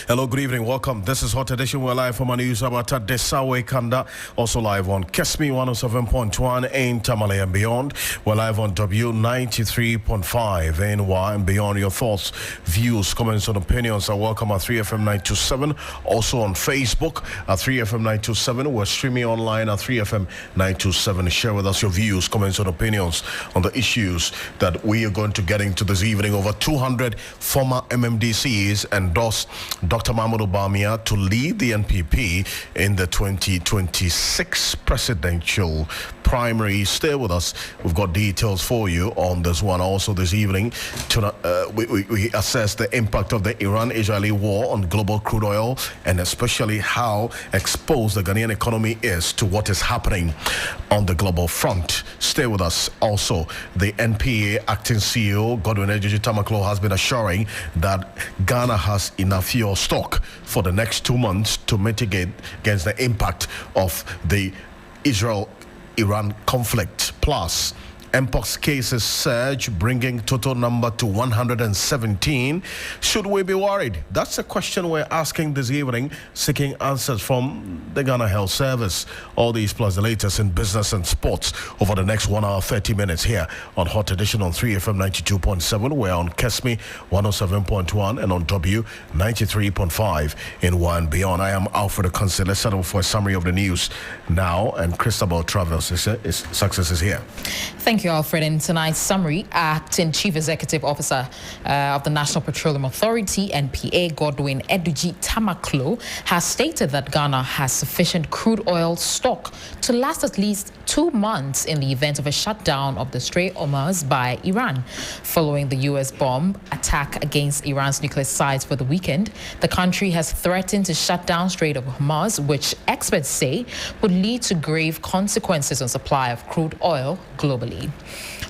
Hello, good evening. Welcome. This is Hot Edition. We're live from our news about Desawe Kanda. Also live on Kesmi 107.1 in Tamale and beyond. We're live on W93.5 in Y and beyond. Your thoughts, views, comments, and opinions are welcome at 3FM 927. Also on Facebook at 3FM 927. We're streaming online at 3FM 927. Share with us your views, comments, and opinions on the issues that we are going to get into this evening. Over 200 former MMDCs endorsed Dr. Mahmoud Bawumia to lead the NPP in the 2026 presidential primary. Stay with us. We've got details for you on this one. Also this evening, we assess the impact of the Iran-Israeli war on global crude oil and especially how exposed the Ghanaian economy is to what is happening on the global front. Stay with us. Also, the NPA acting CEO, Godwin Ejeji Tamaklo, has been assuring that Ghana has enough fuel stock for the next 2 months to mitigate against the impact of the Israel-Iran conflict. Plus, Mpox cases surge, bringing total number to 117. Should we be worried? That's a question we're asking this evening, seeking answers from the Ghana Health Service. All these plus the latest in business and sports over the next 1 hour, 30 minutes here on Hot Edition on 3FM 92.7. We're on Kesmi 107.1 and on W 93.5 in one beyond. I am Alfred Ocansey. Let's settle for a summary of the news now, and Christabel Travels success is here. Thank you, Alfred. In tonight's summary, Acting Chief Executive Officer of the National Petroleum Authority, NPA, Godwin Ejeji Tamaklo, has stated that Ghana has sufficient crude oil stock to last at least 2 months in the event of a shutdown of the Strait of Hormuz by Iran. Following the U.S. bomb attack against Iran's nuclear sites for the weekend, the country has threatened to shut down Strait of Hormuz, which experts say would lead to grave consequences on supply of crude oil globally.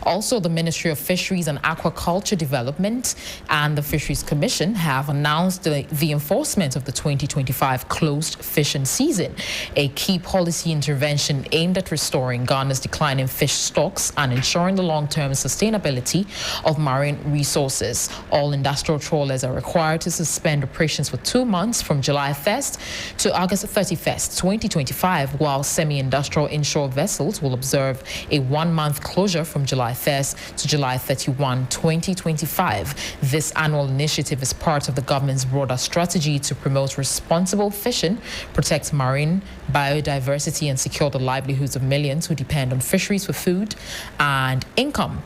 Also, the Ministry of Fisheries and Aquaculture Development and the Fisheries Commission have announced the enforcement of the 2025 closed fishing season, a key policy intervention aimed at restoring Ghana's declining fish stocks and ensuring the long-term sustainability of marine resources. All industrial trawlers are required to suspend operations for 2 months from July 1st to August 31st, 2025, while semi-industrial inshore vessels will observe a 1-month closure from July 1st to July 31, 2025. This annual initiative is part of the government's broader strategy to promote responsible fishing, protect marine biodiversity, and secure the livelihoods of millions who depend on fisheries for food and income.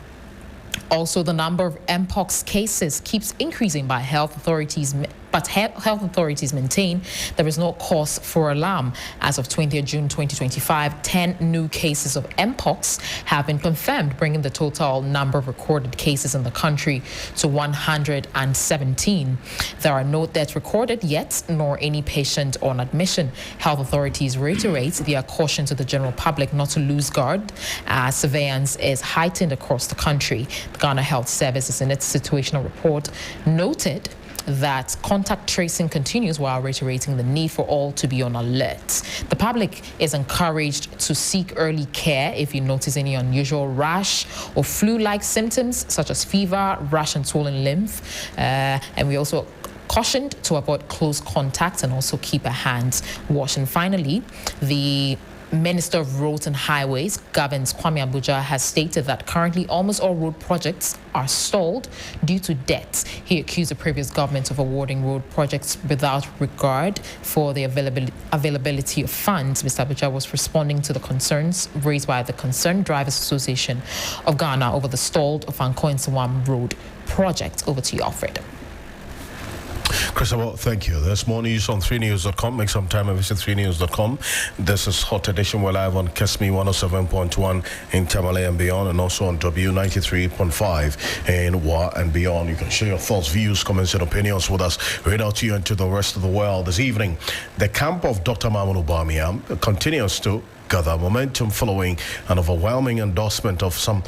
Also, the number of Mpox cases keeps increasing by health authorities, but health authorities maintain there is no cause for alarm. As of 20th June 2025, 10 new cases of Mpox have been confirmed, bringing the total number of recorded cases in the country to 117. There are no deaths recorded yet, nor any patient on admission. Health authorities reiterate their caution to the general public not to lose guard as surveillance is heightened across the country. The Ghana Health Services, in its situational report, noted that contact tracing continues while reiterating the need for all to be on alert. The public is encouraged to seek early care if you notice any unusual rash or flu-like symptoms such as fever, rash and swollen lymph. And we also cautioned to avoid close contact and also keep our hands washed. And finally, the Minister of Roads and Highways, Gavins Kwame Abuja, has stated that currently almost all road projects are stalled due to debts. He accused the previous government of awarding road projects without regard for the availability of funds. Mr. Abuja was responding to the concerns raised by the Concerned Drivers Association of Ghana over the stalled Ofanko-Nsawam Road project. Over to you, Alfred. Christabel, thank you. There's more news on 3news.com. Make some time and visit 3news.com. This is Hot Edition. We're live on Kesmi 107.1 in Tamale and beyond, and also on W93.5 in Wa and beyond. You can share your thoughts, views, comments, and opinions with us. Read out to you and to the rest of the world. This evening, the camp of Dr. Mahmoud Bawumia continues to gather momentum following an overwhelming endorsement of some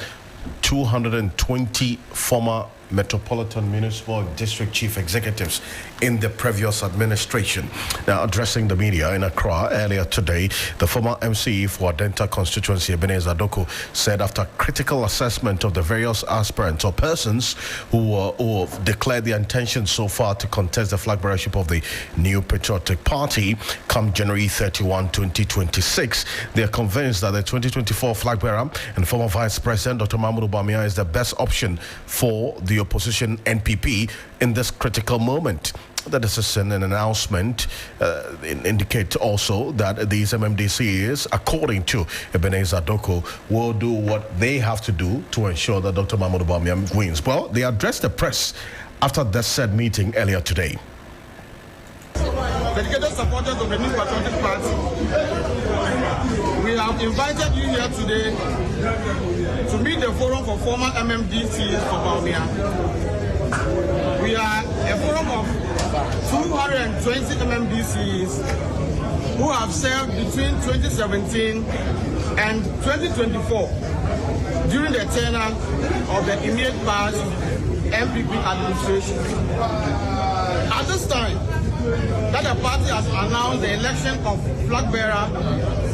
220 former Metropolitan Municipal District Chief Executives in the previous administration. Now, addressing the media in Accra earlier today, the former MCE for Adenta constituency, Ebenezer Doko, said after critical assessment of the various aspirants or persons who have declared their intention so far to contest the flag bearership of the New Patriotic Party come January 31, 2026, they are convinced that the 2024 flag bearer and former Vice President Dr. Mahmoud Bawumia is the best option for the opposition NPP in this critical moment. The decision and announcement indicate also that these MMDCs, according to Ebenezer Doko, will do what they have to do to ensure that Dr. Mahmoud Bawumia wins. Well, they addressed the press after that said meeting earlier today. Dedicated supporters of the New Patriotic Party, we have invited you here today to meet the forum for former MMDCs for Bawumia. We are a forum of 220 MMDCs who have served between 2017 and 2024 during the tenure of the immediate past MPP administration. At this time, that the party has announced the election of flag bearer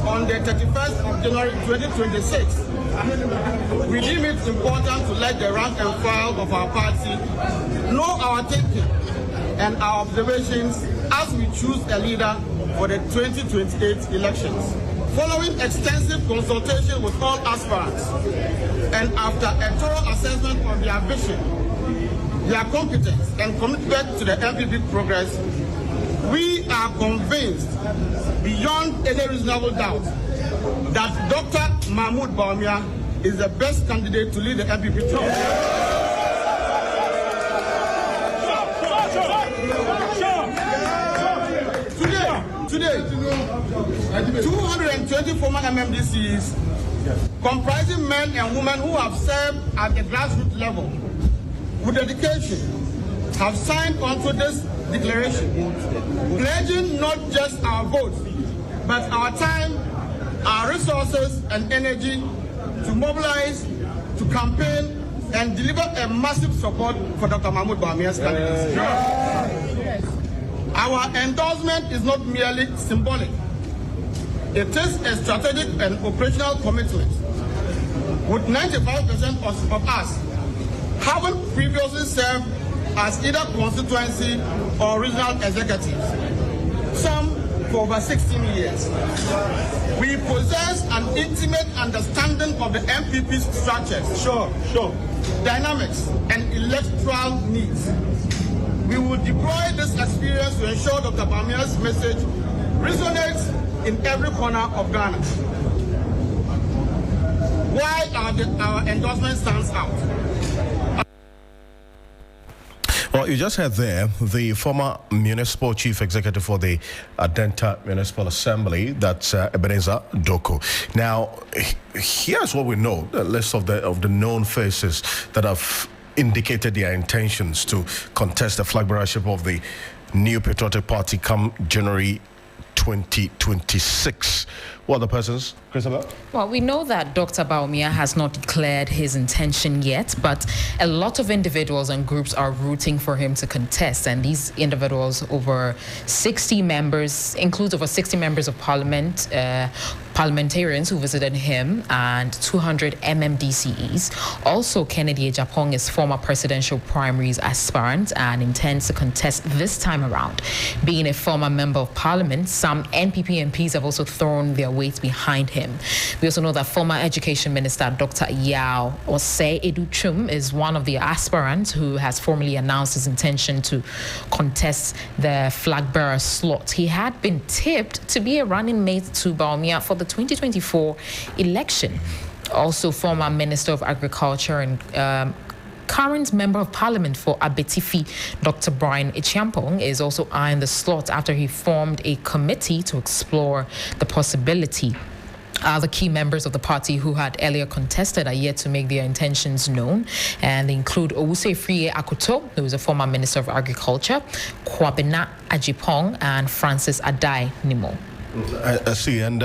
on the 31st of January 2026. We deem it important to let the rank and file of our party know our thinking and our observations as we choose a leader for the 2028 elections. Following extensive consultation with all aspirants and after a thorough assessment of their vision, their competence and commitment to the MPP progress, we are convinced beyond any reasonable doubt that Dr. Mahmoud Bawumia is the best candidate to lead the MPP team. Today, 220 former MMDCs, comprising men and women who have served at the grassroots level, with dedication, have signed onto this declaration, pledging not just our votes, but our time, our resources and energy to mobilize, to campaign, and deliver a massive support for Dr. Mahmoud Bawumia's candidacy. Our endorsement is not merely symbolic. It is a strategic and operational commitment, with 95% of us having previously served as either constituency or regional executives, some for over 16 years. We possess an intimate understanding of the MPP's structures, dynamics, and electoral needs. We will deploy this experience to ensure Dr. Bawumia's message resonates in every corner of Ghana. Why our endorsement stands out? Well, you just heard there the former municipal chief executive for the Adenta Municipal Assembly, that's Ebenezer Doko. Now, here's what we know: the list of the known faces that have indicated their intentions to contest the flag bearership of the New Patriotic Party come January 2026. What are the persons, Christabel? Well, we know that Dr. Bawumia has not declared his intention yet, but a lot of individuals and groups are rooting for him to contest. And these individuals, over 60 members, includes over 60 members of parliament, parliamentarians who visited him, and 200 MMDCEs. Also, Kennedy Ejapong is former presidential primaries aspirant and intends to contest this time around. Being a former member of parliament, some NPP MPs have also thrown their weight behind him. We also know that former Education Minister Dr. Yao Osei Educhum is one of the aspirants who has formally announced his intention to contest the flag bearer slot. He had been tipped to be a running mate to Bawumia for the 2024 election. Also, former Minister of Agriculture and current Member of Parliament for Abetifi, Dr. Brian Echiampong, is also eyeing the slot after he formed a committee to explore the possibility. Other key members of the party who had earlier contested are yet to make their intentions known, and they include Owuse Friye Akoto, who is a former Minister of Agriculture, Kwabena Ajipong, and Francis Adai Nimo. I see, and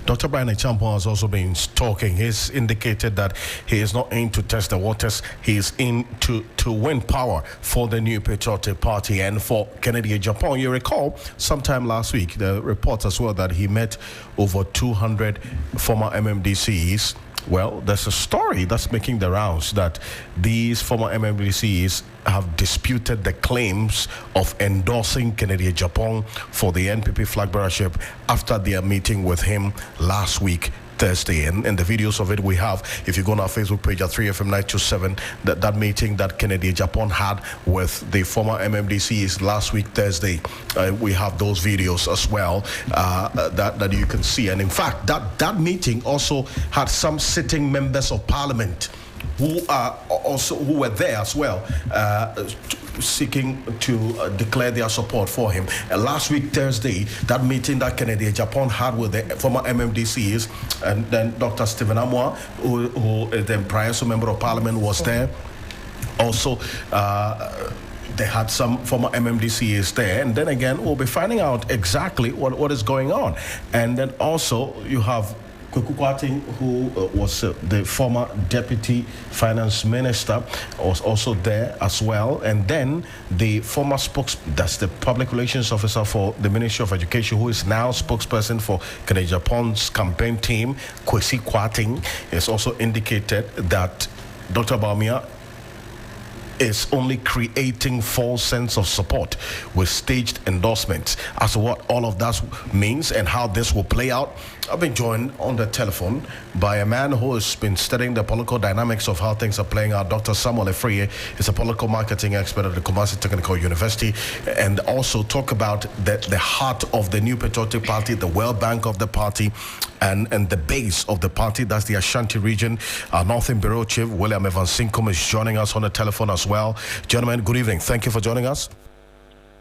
Dr. Brian Champon has also been talking. He's indicated that he is not in to test the waters. He is in to win power for the New Patriotic Party and for Kennedy Japan. You recall, sometime last week, the reports as well that he met over 200 former MMDCs. Well, there's a story that's making the rounds that these former MMDCs have disputed the claims of endorsing Kennedy Japan for the NPP flag bearership after their meeting with him last week, Thursday. And the videos of it we have, if you go on our Facebook page at 3FM927, that meeting that Kennedy Japan had with the former MMDCs last week, Thursday, we have those videos as well that you can see. And in fact, that meeting also had some sitting members of parliament who were there as well, seeking to declare their support for him. Last week, Thursday, that meeting that Kennedy Japan had with the former MMDCs, and then Dr. Stephen Amwa, who is the prior member of parliament, was there. Also, they had some former MMDCs there, and then again, we'll be finding out exactly what is going on. And then also, you have Kwakwating, who was the former deputy finance minister, was also there as well. And then the former that's the public relations officer for the Ministry of Education, who is now spokesperson for Kennedy Japan's campaign team, Kwesi Kwating, is also indicated that Dr. Bawumia is only creating false sense of support with staged endorsements. As to what all of that means and how this will play out, I've been joined on the telephone by a man who has been studying the political dynamics of how things are playing out. Dr. Samuel Efreye is a political marketing expert at the Kumasi Technical University, and also talk about the heart of the New Patriotic Party, the World Bank of the party, and the base of the party. That's the Ashanti region. Our Northern Bureau Chief, William Evans Sinkum, is joining us on the telephone as well. Gentlemen, good evening. Thank you for joining us.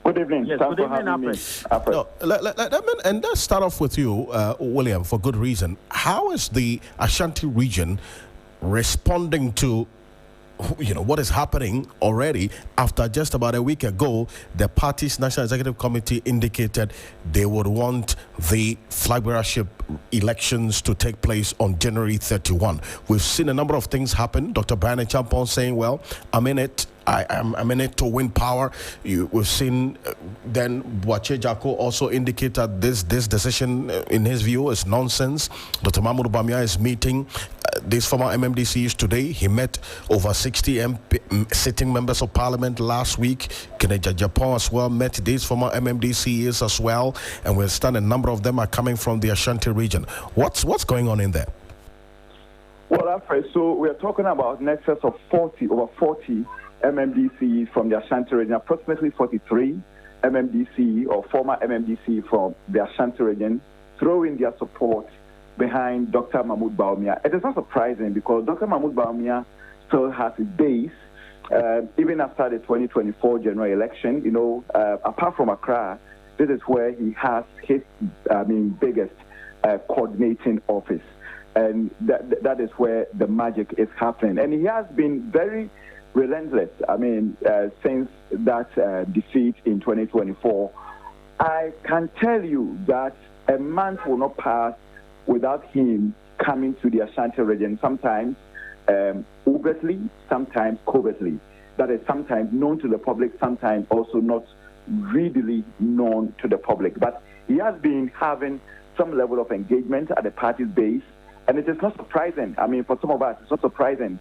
Good evening. Yes, Thanks good for evening, having me. Alfred. And let's start off with you, William, for good reason. How is the Ashanti region responding to what is happening already after just about a week ago, the party's National Executive Committee indicated they would want the flag bearership elections to take place on January 31. We've seen a number of things happen. Dr. Brian Champon saying, well, I'm in it. I'm in it to win power. We've seen then Boache Jako also indicate that this decision, in his view, is nonsense. Dr. Mahmoud Bawumia is meeting these former MMDCs today. He met over 60 sitting members of parliament last week. Kennedy Japan as well met these former MMDCs as well. And we understand a number of them are coming from the Ashanti region. What's going on in there? Well, Alfred, so we're talking about an excess of over 40 MMDC from the Ashanti region, approximately 43 MMDC or former MMDC from the Ashanti region, throwing their support behind Dr. Mahmoud Bawumia. It is not surprising because Dr. Mahmoud Bawumia still has his base, even after the 2024 general election. Apart from Accra, this is where he has his, biggest coordinating office. And that is where the magic is happening. And he has been very relentless, since that defeat in 2024. I can tell you that a month will not pass without him coming to the Ashanti region, sometimes overtly, sometimes covertly. That is sometimes known to the public, sometimes also not readily known to the public. But he has been having some level of engagement at the party's base, and it is not surprising. For some of us, it's not surprising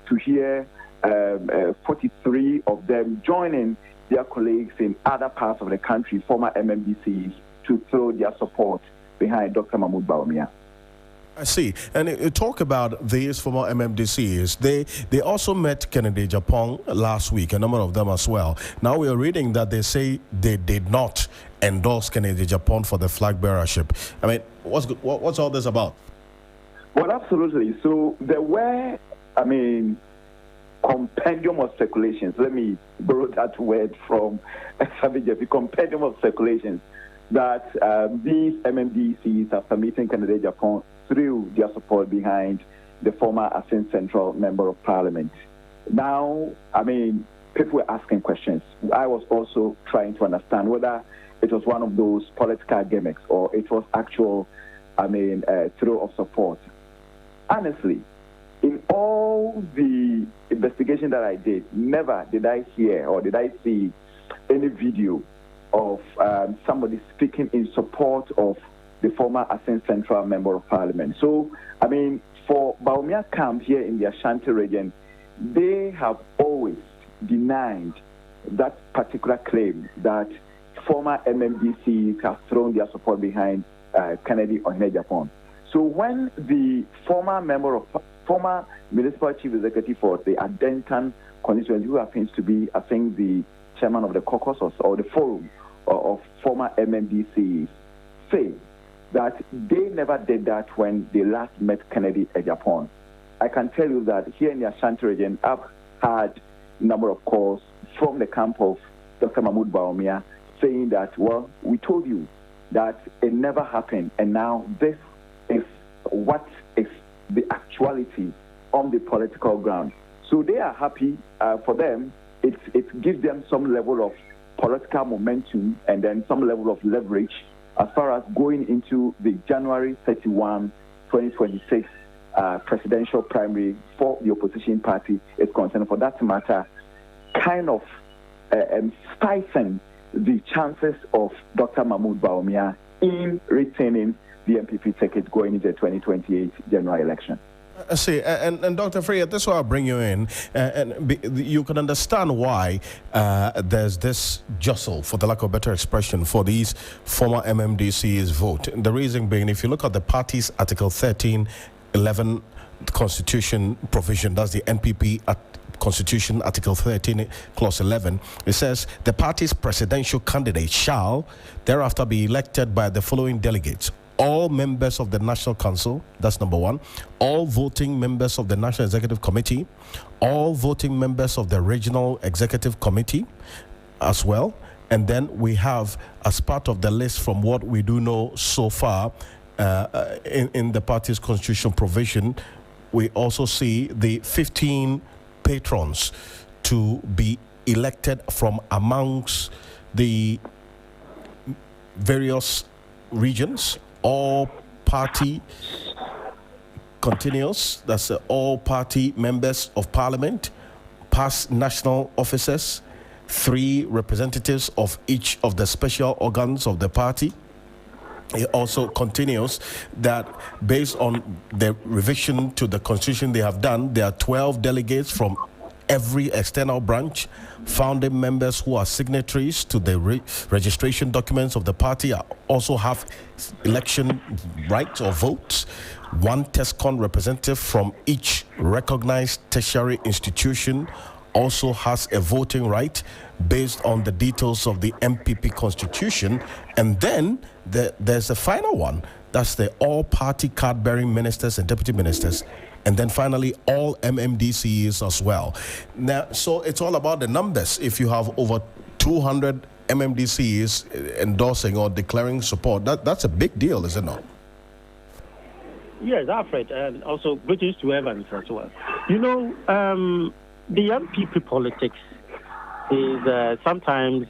to hear 43 of them joining their colleagues in other parts of the country, former MMDCs, to throw their support behind Dr. Mahmoud Bawumia. I see. And you talk about these former MMDCs. They also met Kennedy Japan last week, a number of them as well. Now we are reading that they say they did not endorse Kennedy Japan for the flag bearership. What's all this about? Well, absolutely. So there were, compendium of speculations. Let me borrow that word from Savijevi, compendium of speculations that these MMDCs, after meeting Kennedy Japan, threw their support behind the former Asin Central Member of Parliament. Now, people were asking questions. I was also trying to understand whether it was one of those political gimmicks or it was actual, throw of support. Honestly, in all the investigation that I did, never did I hear or did I see any video of somebody speaking in support of the former Assin Central Member of Parliament. So, for Bawumia camp here in the Ashanti region, they have always denied that particular claim that former MMDCs have thrown their support behind Kennedy Ohinejapon. So when the former municipal chief executive for the Adentan constituency, who happens to be, I think, the chairman of the caucus or the forum of former MMDCs, say that they never did that when they last met Kennedy Ejapon. I can tell you that here in the Ashanti region, I've had a number of calls from the camp of Dr. Mahmoud Bawumia saying that, well, we told you that it never happened, and now this is what is the actuality on the political ground. So they are happy. For them, it gives them some level of political momentum and then some level of leverage as far as going into the January 31, 2026 presidential primary for the opposition party is concerned. For that matter, kind of stifling the chances of Dr. Mahmoud Bawumia in retaining the MPP ticket going into the 2028 general election. See, and Dr. Freya, this is why I bring you in, you can understand why there's this jostle, for the lack of a better expression, for these former MMDCs vote. The reason being, if you look at the party's Article 1311 Constitution provision, that's the NPP Constitution, Article 13, Clause 11, it says the party's presidential candidate shall thereafter be elected by the following delegates: all members of the National Council, that's number one, all voting members of the National Executive Committee, all voting members of the Regional Executive Committee as well. And then we have, as part of the list from what we do know so far in the party's constitutional provision, we also see the 15 patrons to be elected from amongst the various regions. All party continuous, that's all party members of parliament, past national officers, 3 representatives of each of the special organs of the party. It also continues that based on the revision to the constitution they have done, there are 12 delegates from every external branch. Founding members who are signatories to the registration documents of the party also have election rights or votes. 1 TESCON representative from each recognized tertiary institution also has a voting right based on the details of the MPP constitution. And then there's a final one, that's the all-party card-bearing ministers and deputy ministers. And then finally, all MMDCs as well. Now, so it's all about the numbers. If you have over 200 MMDCs endorsing or declaring support, that's a big deal, is it not? Yes, Alfred, and also greetings to Evans as well. You know, the MPP politics is sometimes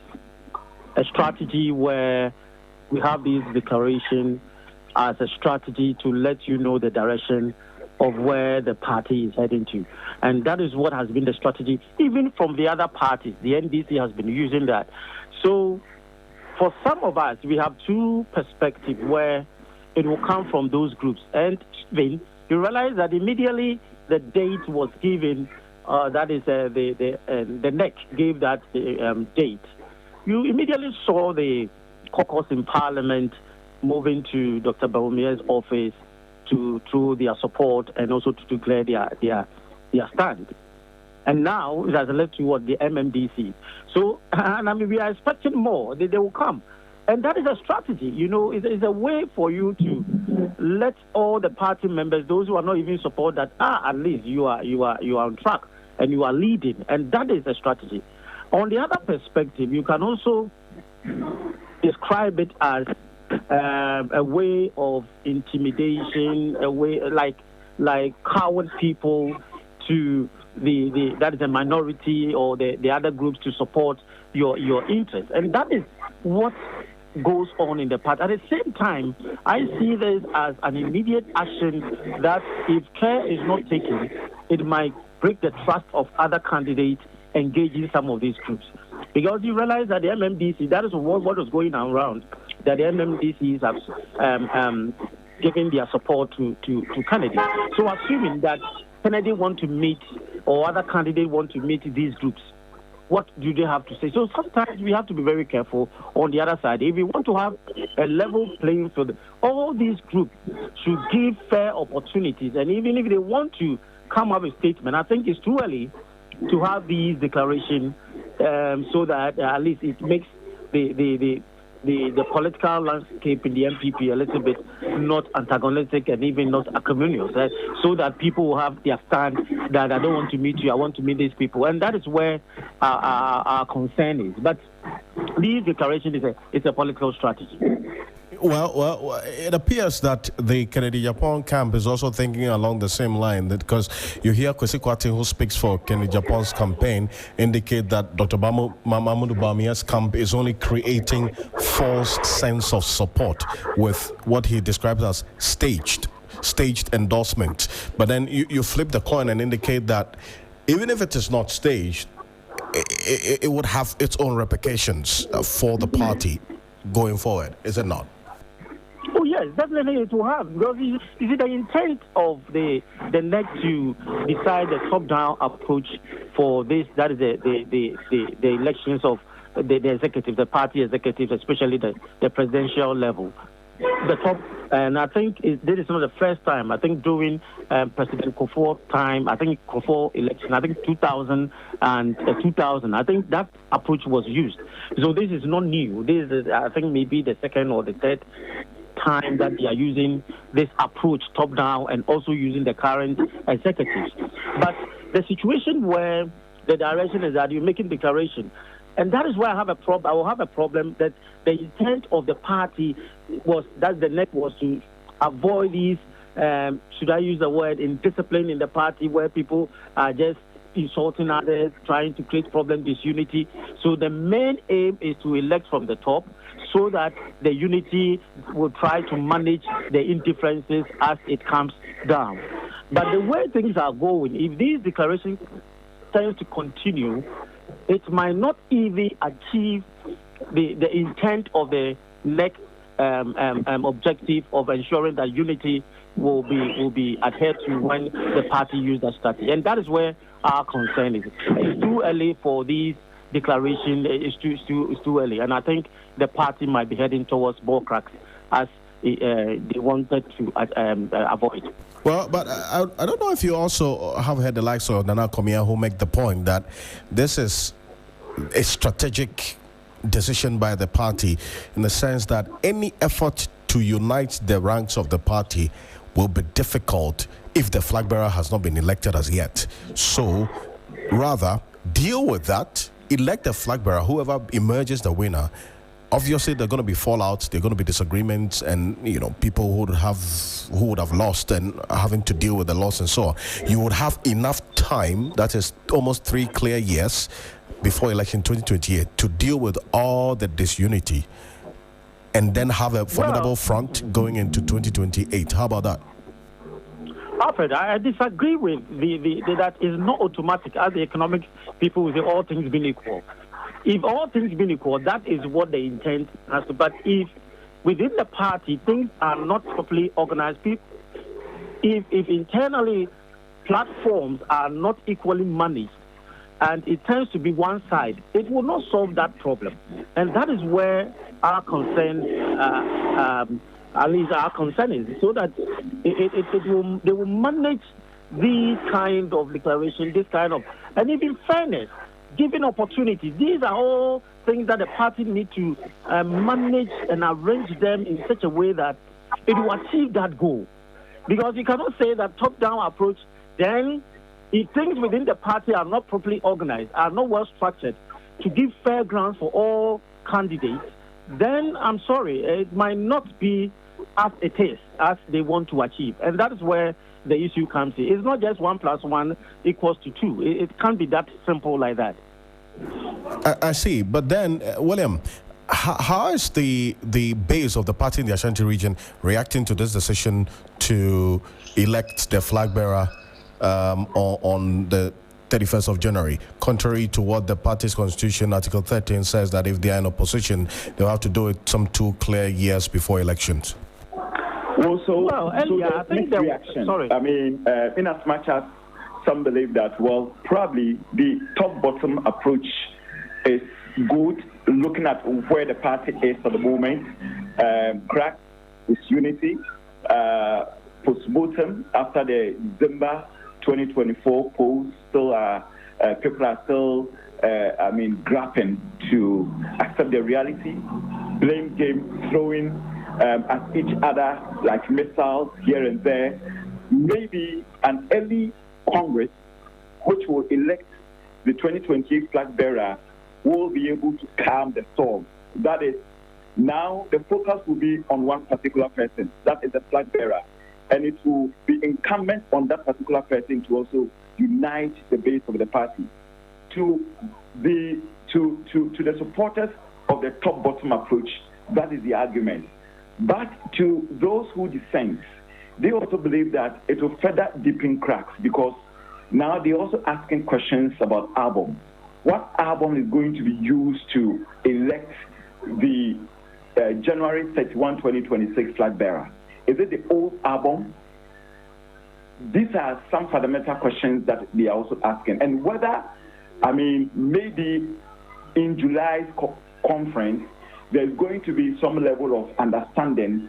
a strategy where we have these declarations as a strategy to let you know the direction of where the party is heading to. And that is what has been the strategy, even from the other parties. The NDC has been using that. So for some of us, we have 2 perspectives where it will come from those groups. And even you realize that immediately the date was given, that is the NEC gave that date. You immediately saw the caucus in Parliament moving to Dr. Bawumia's office to through their support and also to declare their stand. And now it has led to what the MMDC. So, and I mean, we are expecting more. They will come. And that is a strategy, you know, it's a way for you to let all the party members, those who are not even support that, at least you are on track and you are leading. And that is a strategy. On the other perspective, you can also describe it as a way of intimidation, a way like coward people to that is a minority or the other groups to support your interests. And that is what goes on in the party. At the same time, I see this as an immediate action that if care is not taken, it might break the trust of other candidates engaging some of these groups. Because you realize that the MMDC, that is what was going around, that the MMDCs have given their support to Kennedy. So assuming that Kennedy want to meet or other candidates want to meet these groups, what do they have to say? So sometimes we have to be very careful on the other side. If we want to have a level playing field, all these groups should give fair opportunities. And even if they want to come up with a statement, I think it's too early to have these declarations so that at least it makes the political landscape in the MPP a little bit not antagonistic and even not acrimonious, so that people will have their stand that I don't want to meet you, I want to meet these people. And that is where our concern is. But these declarations is a political strategy. Well, it appears that the Kennedy Japan camp is also thinking along the same line, that because you hear Kwesi Kwarteng, who speaks for Kennedy Japan's campaign, indicate that Dr. Mahamudu Bawumia's camp is only creating false sense of support with what he describes as staged endorsement. But then you flip the coin and indicate that even if it is not staged, it would have its own repercussions for the party going forward, is it not? Oh yes, definitely it will have, because you see the intent of the NEC to decide the top-down approach for this. That is the elections of the executive, the party executive, especially the presidential level. The top, and I think this is not the first time. I think during President Kufuor's time, I think Kufuor election, I think 2000, I think that approach was used. So this is not new. This is, I think, maybe the second or the third time that they are using this approach top-down and also using the current executives. But the situation where the direction is that you're making declaration, and that is why I have a problem. I will have a problem that the intent of the party was that the NEC was to avoid these, should I use the word, indiscipline in the party where people are just insulting others, trying to create problem, disunity. So the main aim is to elect from the top so that the unity will try to manage the indifferences as it comes down. But the way things are going, if these declarations tend to continue, it might not even achieve the intent of the NEC objective of ensuring that unity will be adhered to when the party uses that strategy. And that is where our concern is. It's too early for these declarations. It's too early. And I think the party might be heading towards ball cracks as they wanted to avoid. Well, but I don't know if you also have heard the likes of Nana Komia who make the point that this is a strategic decision by the party in the sense that any effort to unite the ranks of the party will be difficult if the flag bearer has not been elected as yet. So rather deal with that, elect the flag bearer, whoever emerges the winner. Obviously, there are going to be fallouts, there are going to be disagreements, and people who would have lost and having to deal with the loss and so on. You would have enough time, that is almost 3 clear years before election 2028, to deal with all the disunity, and then have a formidable front going into 2028. How about that? Alfred, I disagree with that is not automatic, as the economic people will say, all things being equal. If all things being equal, that is what the intent has to. But if within the party things are not properly organized, if internally platforms are not equally managed, and it tends to be one side, it will not solve that problem. And that is where our concern, at least our concern is, so that they will manage these kind of declaration, this kind of, and even fairness, giving opportunities. These are all things that the party need to manage and arrange them in such a way that it will achieve that goal. Because you cannot say that top-down approach, then if things within the party are not properly organized, are not well structured to give fair grounds for all candidates, then I'm sorry, it might not be as it is, as they want to achieve. And that is where the issue comes in. It's not just 1 + 1 = 2. It can't be that simple like that. I see. But then, William, How is the base of the party in the Ashanti region reacting to this decision to elect the flag bearer on the 31st of January, contrary to what the party's constitution, Article 13, says that if they are in opposition, they'll have to do it some 2 clear years before elections? So I think the reaction. Sorry. I mean, in as much as some believe that, well, probably the top-bottom approach is good, looking at where the party is at the moment. Crack is unity. Post-mortem after the December 2024 polls, still people are still, grappling to accept the reality. Blame game throwing at each other like missiles here and there. Maybe an early Congress, which will elect the 2028 flag bearer, will be able to calm the storm. That is, now the focus will be on one particular person, that is the flag bearer. And it will be incumbent on that particular person to also unite the base of the party. To the supporters of the top-bottom approach, that is the argument. But to those who dissent, they also believe that it will further deepen cracks, because now they're also asking questions about album. What album is going to be used to elect the January 31, 2026 flag bearer? Is it the old album? These are some fundamental questions that they are also asking. And whether, maybe in July's conference, there's going to be some level of understanding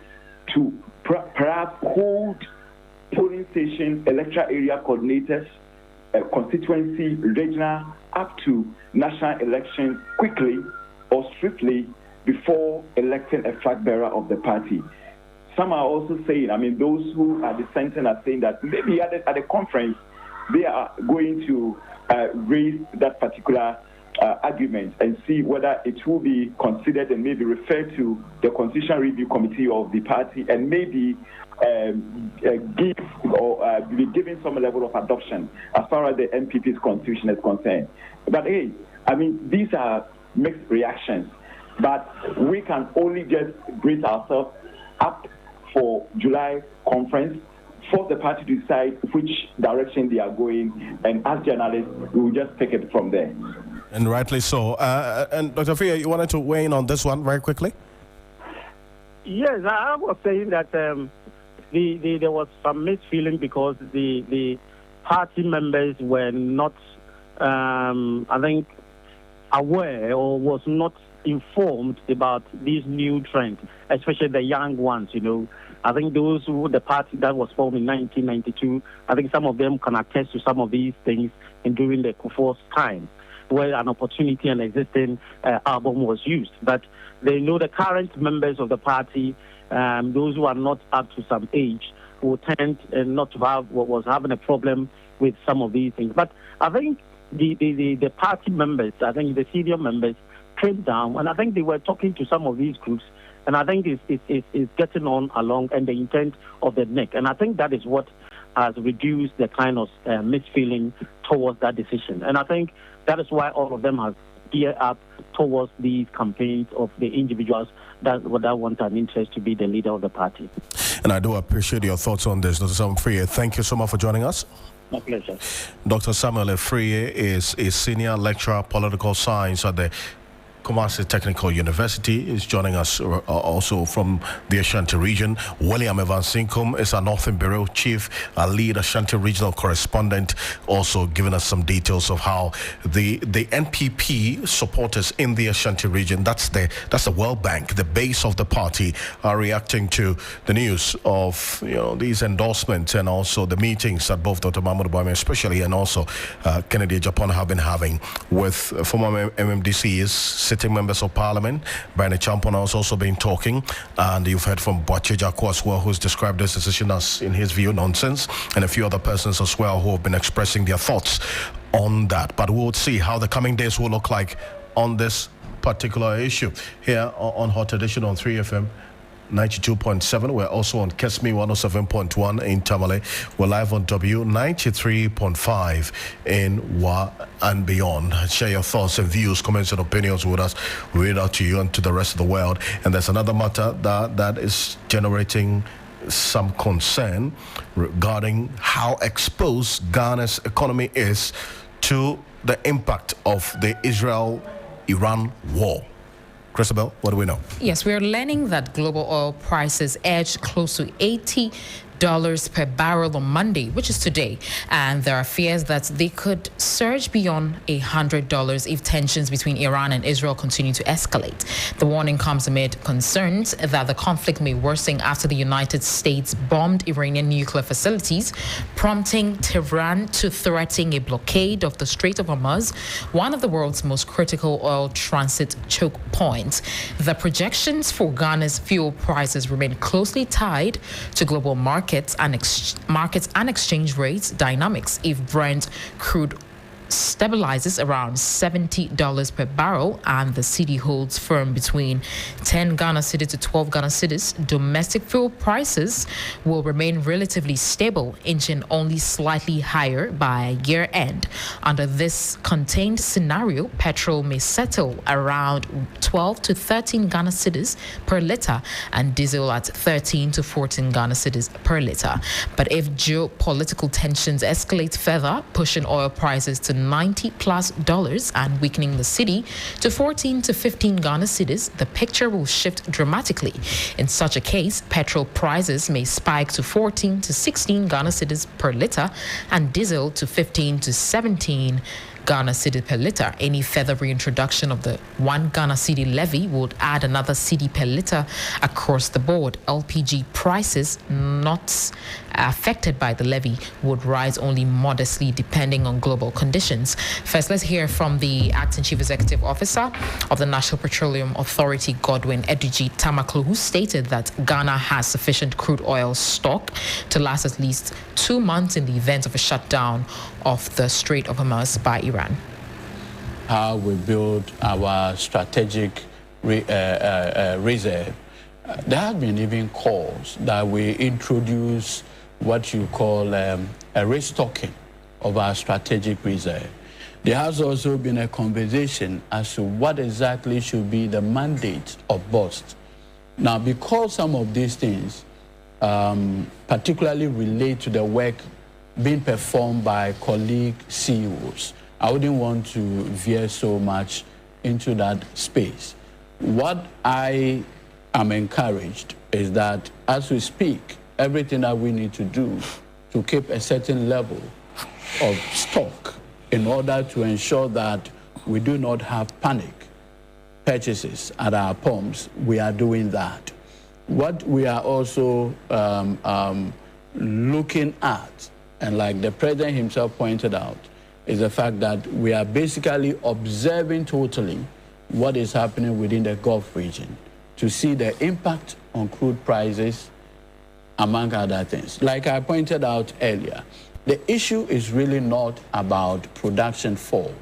to perhaps hold polling station, electoral area coordinators, constituency, regional, up to national elections quickly or swiftly before electing a flag bearer of the party. Some are also saying, those who are dissenting are saying that maybe at the conference, they are going to raise that particular argument and see whether it will be considered and maybe referred to the Constitutional Review Committee of the party and maybe give or be given some level of adoption as far as the NPP's constitution is concerned. But hey, these are mixed reactions. But we can only just brace ourselves up for July conference, force the party to decide which direction they are going, and as journalists, we will just take it from there. And rightly so. And Dr. Freya, you wanted to weigh in on this one very quickly? Yes, I was saying that there was some misfeeling because the party members were not, aware or was not informed about these new trends, especially the young ones, I think those who, the party that was formed in 1992, I think some of them can attest to some of these things during the Kufuor's time, where an opportunity and existing album was used. But they know the current members of the party, those who are not up to some age, who tend not to have what was having a problem with some of these things. But I think the party members, I think the senior members came down, and I think they were talking to some of these groups, and I think it's getting on along and the intent of the NEC. And I think that is what has reduced the kind of misfeeling towards that decision. And I think that is why all of them have geared up towards these campaigns of the individuals that want an interest to be the leader of the party. And I do appreciate your thoughts on this, Dr. Samuel Freya. Thank you so much for joining us. My pleasure. Dr. Samuel Freya is a senior lecturer of political science at the Kumasi Technical University. Is joining us also from the Ashanti region. William Evansinkum is our Northern Bureau Chief, our lead Ashanti regional correspondent, also giving us some details of how the NPP supporters in the Ashanti region, that's the World Bank, the base of the party, are reacting to the news of these endorsements and also the meetings that both Dr. Mahmoud Bouame especially and also Kennedy Japan have been having with former MMDCs, sitting members of parliament. Brian Champon has also been talking, and you've heard from Boache Jako as well, who's described this decision as, in his view, nonsense, and a few other persons as well who have been expressing their thoughts on that. But we'll see how the coming days will look like on this particular issue here on Hot Edition on 3FM. 92.7. We're also on Kesmi 107.1 in Tamale. We're live on W 93.5 in Wa and beyond. Share your thoughts and views, comments and opinions with us. We read out to you and to the rest of the world. And there's another matter that is generating some concern regarding how exposed Ghana's economy is to the impact of the Israel-Iran war. Christabel, what do we know? Yes, we are learning that global oil prices edged close to $80 per barrel on Monday, which is today, and there are fears that they could surge beyond $100 if tensions between Iran and Israel continue to escalate. The warning comes amid concerns that the conflict may worsen after the United States bombed Iranian nuclear facilities, prompting Tehran to threaten a blockade of the Strait of Hormuz, one of the world's most critical oil transit choke points. The projections for Ghana's fuel prices remain closely tied to global markets and exchange rates dynamics. If Brent crude stabilizes around $70 per barrel and the cedi holds firm between 10 Ghana cedis to 12 Ghana cedis, domestic fuel prices will remain relatively stable, inching only slightly higher by year end. Under this contained scenario, petrol may settle around 12 to 13 Ghana cedis per litre and diesel at 13 to 14 Ghana cedis per litre. But if geopolitical tensions escalate further, pushing oil prices to $90+ and weakening the cedi to 14 to 15 Ghana cedis, the picture will shift dramatically. In such a case, petrol prices may spike to 14 to 16 Ghana cedis per litre and diesel to 15 to 17 Ghana cedi per litre. Any further reintroduction of the 1 Ghana cedi levy would add another cedi per litre across the board. LPG prices not affected by the levy would rise only modestly depending on global conditions. First, let's hear from the Acting Chief Executive Officer of the National Petroleum Authority, Godwin Eduji Tamaklo, who stated that Ghana has sufficient crude oil stock to last at least 2 months in the event of a shutdown of the Strait of Hormuz by Iran. How we build our strategic reserve. There have been even calls that we introduce what you call a restocking of our strategic reserve. There has also been a conversation as to what exactly should be the mandate of BOST. Now, because some of these things particularly relate to the work being performed by colleague CEOs, I wouldn't want to veer so much into that space. What I am encouraged is that as we speak, everything that we need to do to keep a certain level of stock in order to ensure that we do not have panic purchases at our pumps, we are doing that. What we are also looking at, and like the president himself pointed out, is the fact that we are basically observing totally what is happening within the Gulf region to see the impact on crude prices, among other things. Like I pointed out earlier, the issue is really not about production fall,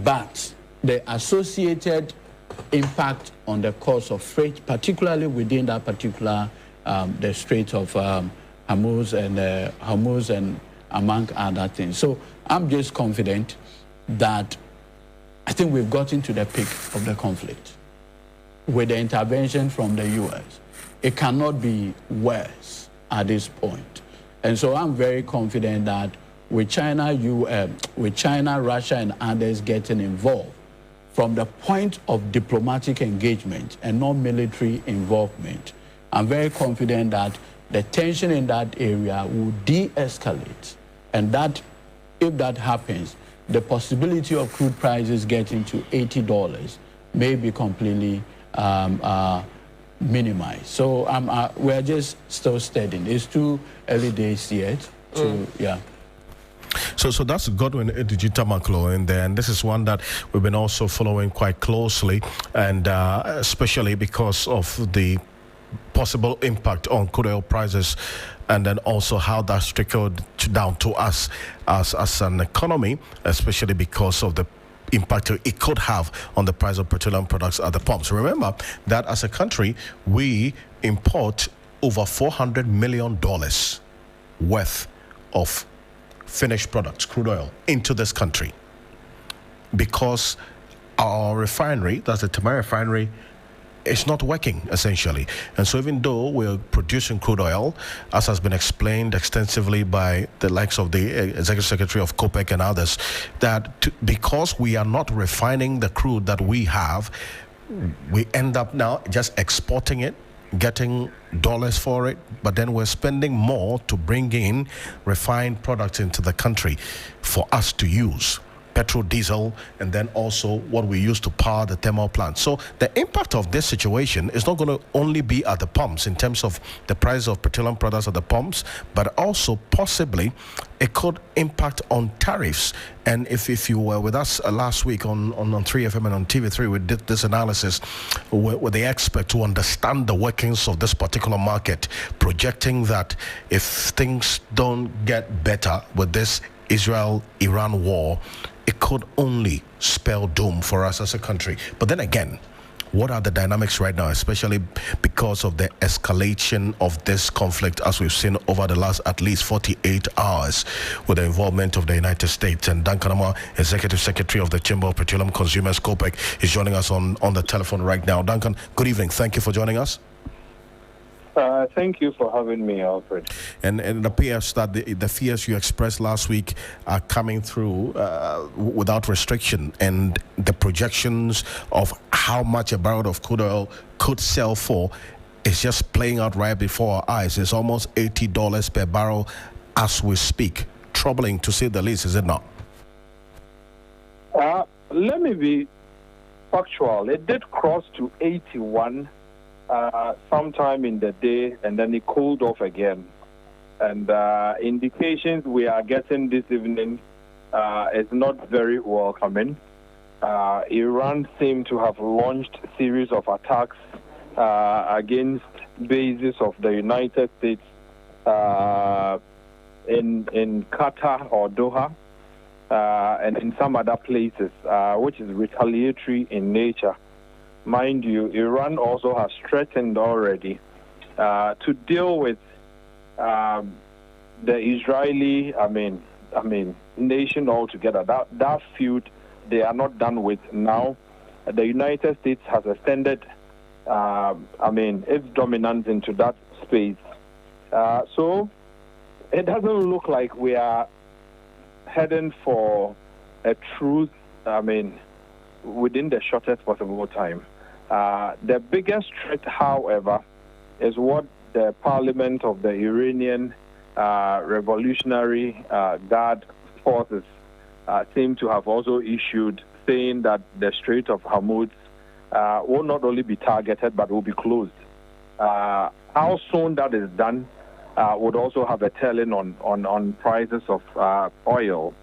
but the associated impact on the cost of freight, particularly within that particular, the Strait of Hormuz and among other things. So I'm just confident that I think we've gotten to the peak of the conflict with the intervention from the U.S. It cannot be worse at this point. And so I'm very confident that with China, Russia, and others getting involved, from the point of diplomatic engagement and non-military involvement, I'm very confident that the tension in that area will de-escalate. And that, if that happens, the possibility of crude prices getting to $80 may be completely minimized. So we're just still studying. It's too early days yet. Yeah. So that's Godwin Eduji Tamaklo in there, and this is one that we've been also following quite closely, and especially because of the possible impact on crude oil prices, and then also how that's trickled down to us as an economy, especially because of the impact it could have on the price of petroleum products at the pumps. Remember that as a country, we import over $400 million worth of finished products, crude oil, into this country because our refinery, that's the Tamale refinery, it's not working, essentially. And so even though we're producing crude oil, as has been explained extensively by the likes of the Executive Secretary of COPEC and others, that because we are not refining the crude that we have, we end up now just exporting it, getting dollars for it, but then we're spending more to bring in refined products into the country for us to use. Petrol, diesel, and then also what we use to power the thermal plant. So the impact of this situation is not going to only be at the pumps in terms of the price of petroleum products at the pumps, but also possibly it could impact on tariffs. And if you were with us last week on 3FM and on TV3, we did this analysis with the expert to understand the workings of this particular market, projecting that if things don't get better with this Israel-Iran war, it could only spell doom for us as a country. But then again, what are the dynamics right now, especially because of the escalation of this conflict as we've seen over the last at least 48 hours with the involvement of the United States? And Dan Kanama, Executive Secretary of the Chamber of Petroleum Consumers, COPEC, is joining us on the telephone right now. Duncan, good evening. Thank you for joining us. Thank you for having me, Alfred. And it appears that the fears you expressed last week are coming through without restriction, and the projections of how much a barrel of crude oil could sell for is just playing out right before our eyes. It's almost $80 per barrel as we speak. Troubling to say the least, is it not? Let me be factual. It did cross to 81 sometime in the day, and then it cooled off again. And indications we are getting this evening is not very welcoming. Iran seemed to have launched a series of attacks against bases of the United States in Qatar or Doha and in some other places, which is retaliatory in nature. Mind you, Iran also has threatened already to deal with the Israeli, nation altogether. That feud they are not done with now. The United States has extended, its dominance into that space. So it doesn't look like we are heading for a truce, within the shortest possible time. The biggest threat, however, is what the parliament of the Iranian Revolutionary Guard forces seem to have also issued, saying that the Strait of Hormuz will not only be targeted but will be closed. How soon that is done would also have a telling on prices of oil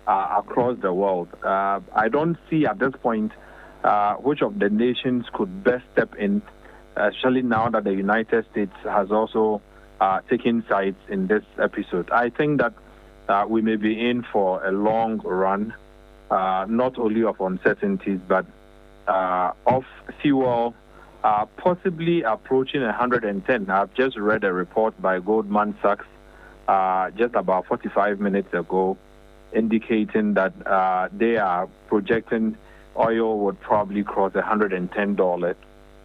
across the world. I don't see at this point which of the nations could best step in, especially now that the United States has also taken sides in this episode. I think that we may be in for a long run, not only of uncertainties, but of fuel possibly approaching 110. I've just read a report by Goldman Sachs just about 45 minutes ago, indicating that they are projecting oil would probably cross $110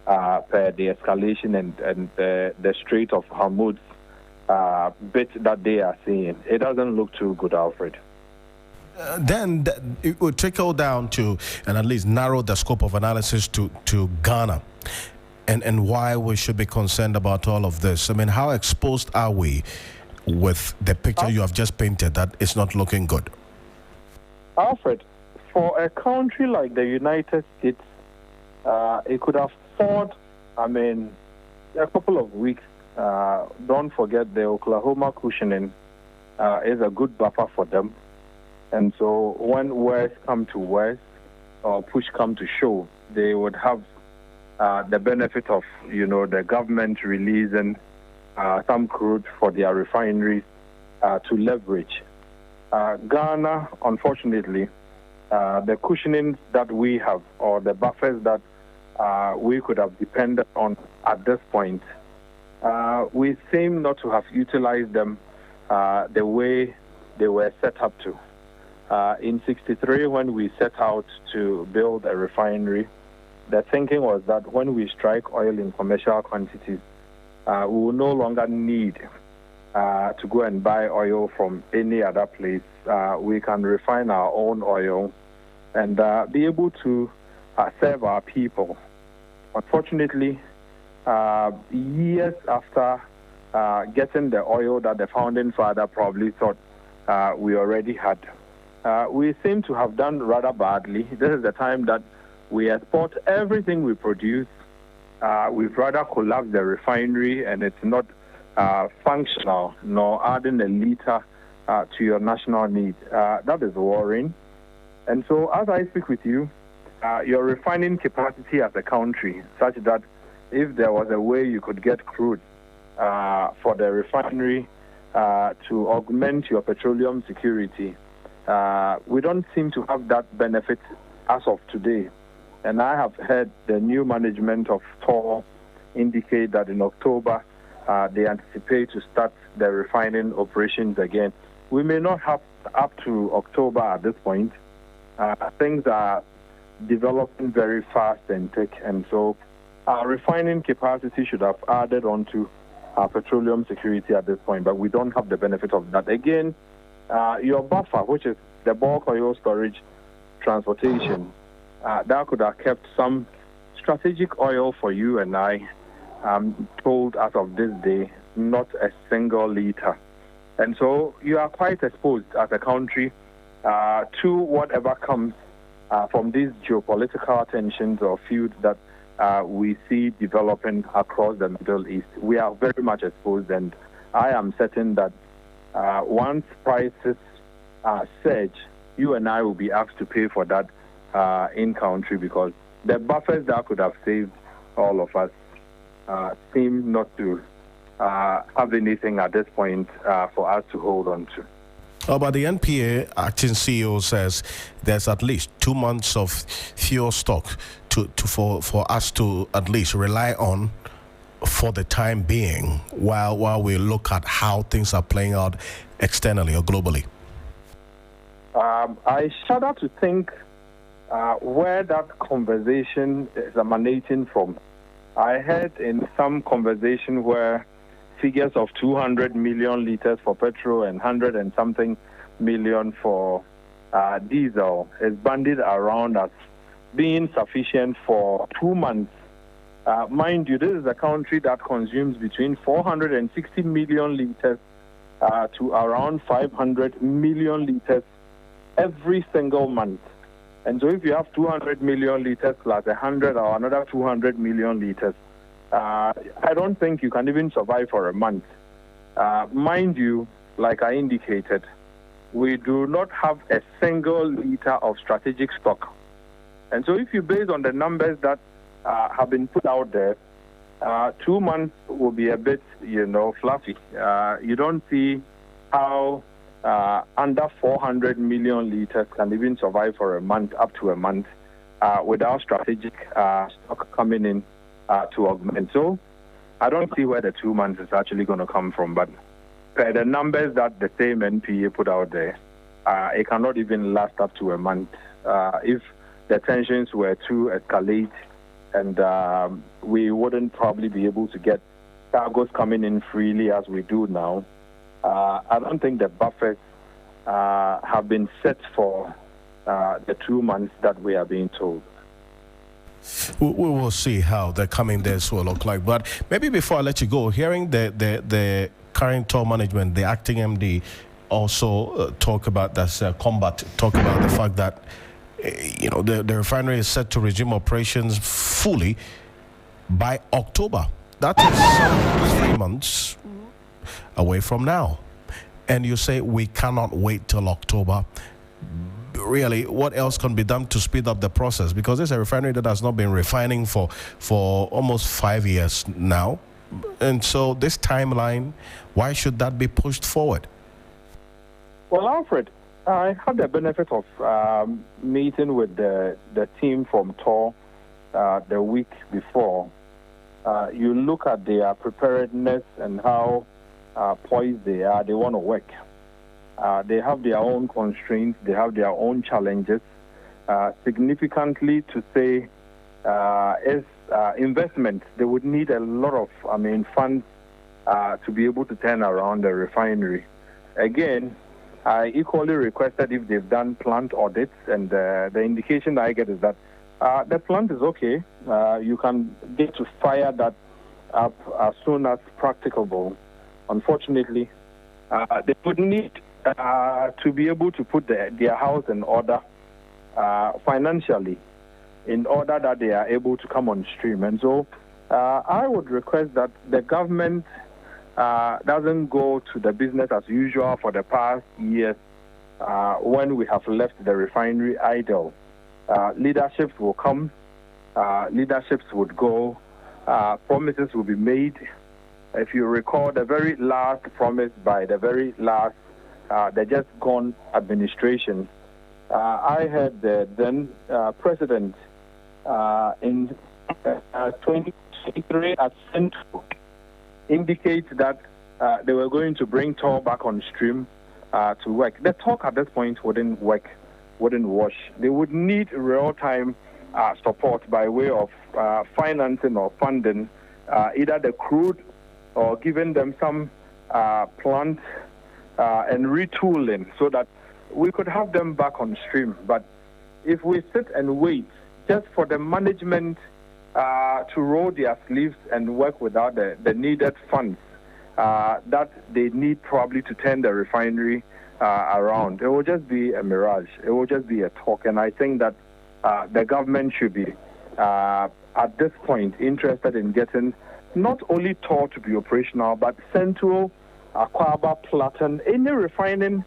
per the escalation and the Strait of Hormuz bit that they are seeing. It doesn't look too good, Alfred. Then it would trickle down to, and at least narrow the scope of analysis to Ghana, and why we should be concerned about all of this. I mean, how exposed are we with the picture you have just painted that it's not looking good? Alfred, for a country like the United States, it could afford, a couple of weeks. Don't forget the Oklahoma cushioning is a good buffer for them. And so when worse come to worse, or push come to shove, they would have the benefit of, the government releasing some crude for their refineries to leverage. Ghana, unfortunately, the cushionings that we have or the buffers that we could have depended on at this point, we seem not to have utilized them the way they were set up to. In 63, when we set out to build a refinery, the thinking was that when we strike oil in commercial quantities, we will no longer need to go and buy oil from any other place. We can refine our own oil and be able to serve our people. Unfortunately, years after getting the oil that the founding father probably thought we already had, we seem to have done rather badly. This is the time that we export everything we produce. We've rather collapsed the refinery, and it's not functional, nor adding a liter to your national need. That is worrying. And so as I speak with you, your refining capacity as a country, such that if there was a way you could get crude for the refinery to augment your petroleum security, we don't seem to have that benefit as of today. And I have heard the new management of TOR indicate that in October, they anticipate to start the refining operations again. We may not have up to October at this point. Things are developing very fast and thick, and so our refining capacity should have added on to our petroleum security at this point, but we don't have the benefit of that. Again, your buffer, which is the bulk oil storage transportation, that could have kept some strategic oil for you and I. I'm told as of this day, not a single liter. And so you are quite exposed as a country to whatever comes from these geopolitical tensions or feuds that we see developing across the Middle East. We are very much exposed, and I am certain that once prices surge, you and I will be asked to pay for that in country, because the buffers that could have saved all of us seem not to have anything at this point for us to hold on to. But the NPA acting CEO says there's at least 2 months of fuel stock for us to at least rely on for the time being, while we look at how things are playing out externally or globally. I shudder to think where that conversation is emanating from. I heard in some conversation where figures of 200 million liters for petrol and 100 and something million for diesel is bandied around as being sufficient for 2 months. Mind you, this is a country that consumes between 460 million liters to around 500 million liters every single month. And so if you have 200 million liters plus 100 or another 200 million liters, I don't think you can even survive for a month. Mind you, like I indicated, we do not have a single liter of strategic stock. And so if you base on the numbers that have been put out there, 2 months will be a bit, fluffy. You don't see how under 400 million liters can even survive for a month, up to a month, without strategic stock coming in to augment. So I don't see where the 2 months is actually going to come from. But the numbers that the same NPA put out there, it cannot even last up to a month. If the tensions were to escalate, and we wouldn't probably be able to get cargoes coming in freely as we do now, I don't think the buffers have been set for the 2 months that we are being told. We will see how the coming days will look like. But maybe before I let you go, hearing the current TOR management, the acting MD, also talk about this talk about the fact that the refinery is set to resume operations fully by October. That is 3 months away from now. And you say we cannot wait till October. Really, what else can be done to speed up the process? Because it's a refinery that has not been refining for almost 5 years now. And so this timeline, why should that be pushed forward? Well, Alfred, I had the benefit of meeting with the team from TOR the week before. You look at their preparedness and how poised they are. They want to work. They have their own constraints. They have their own challenges. Significantly, to say is investment. They would need a lot of, funds to be able to turn around the refinery. Again, I equally requested if they've done plant audits, and the indication that I get is that the plant is okay. You can get to fire that up as soon as practicable. Unfortunately, they would need to be able to put their house in order financially in order that they are able to come on stream. And so I would request that the government doesn't go to the business as usual for the past years when we have left the refinery idle. Leaderships will come, leaderships would go, promises will be made. If you recall, the very last promise by the very last, the just gone administration, I heard the then president in 2023 at Central indicate that they were going to bring TOR back on stream to work. The talk at this point wouldn't work, wouldn't wash. They would need real-time support by way of financing or funding either the crude or giving them some plant and retooling so that we could have them back on stream. But if we sit and wait just for the management to roll their sleeves and work without the needed funds that they need probably to turn the refinery around, it will just be a mirage. It will just be a talk. And I think that the government should be, at this point, interested in getting not only TOR to be operational, but Central, Akwaba, Platten, any refining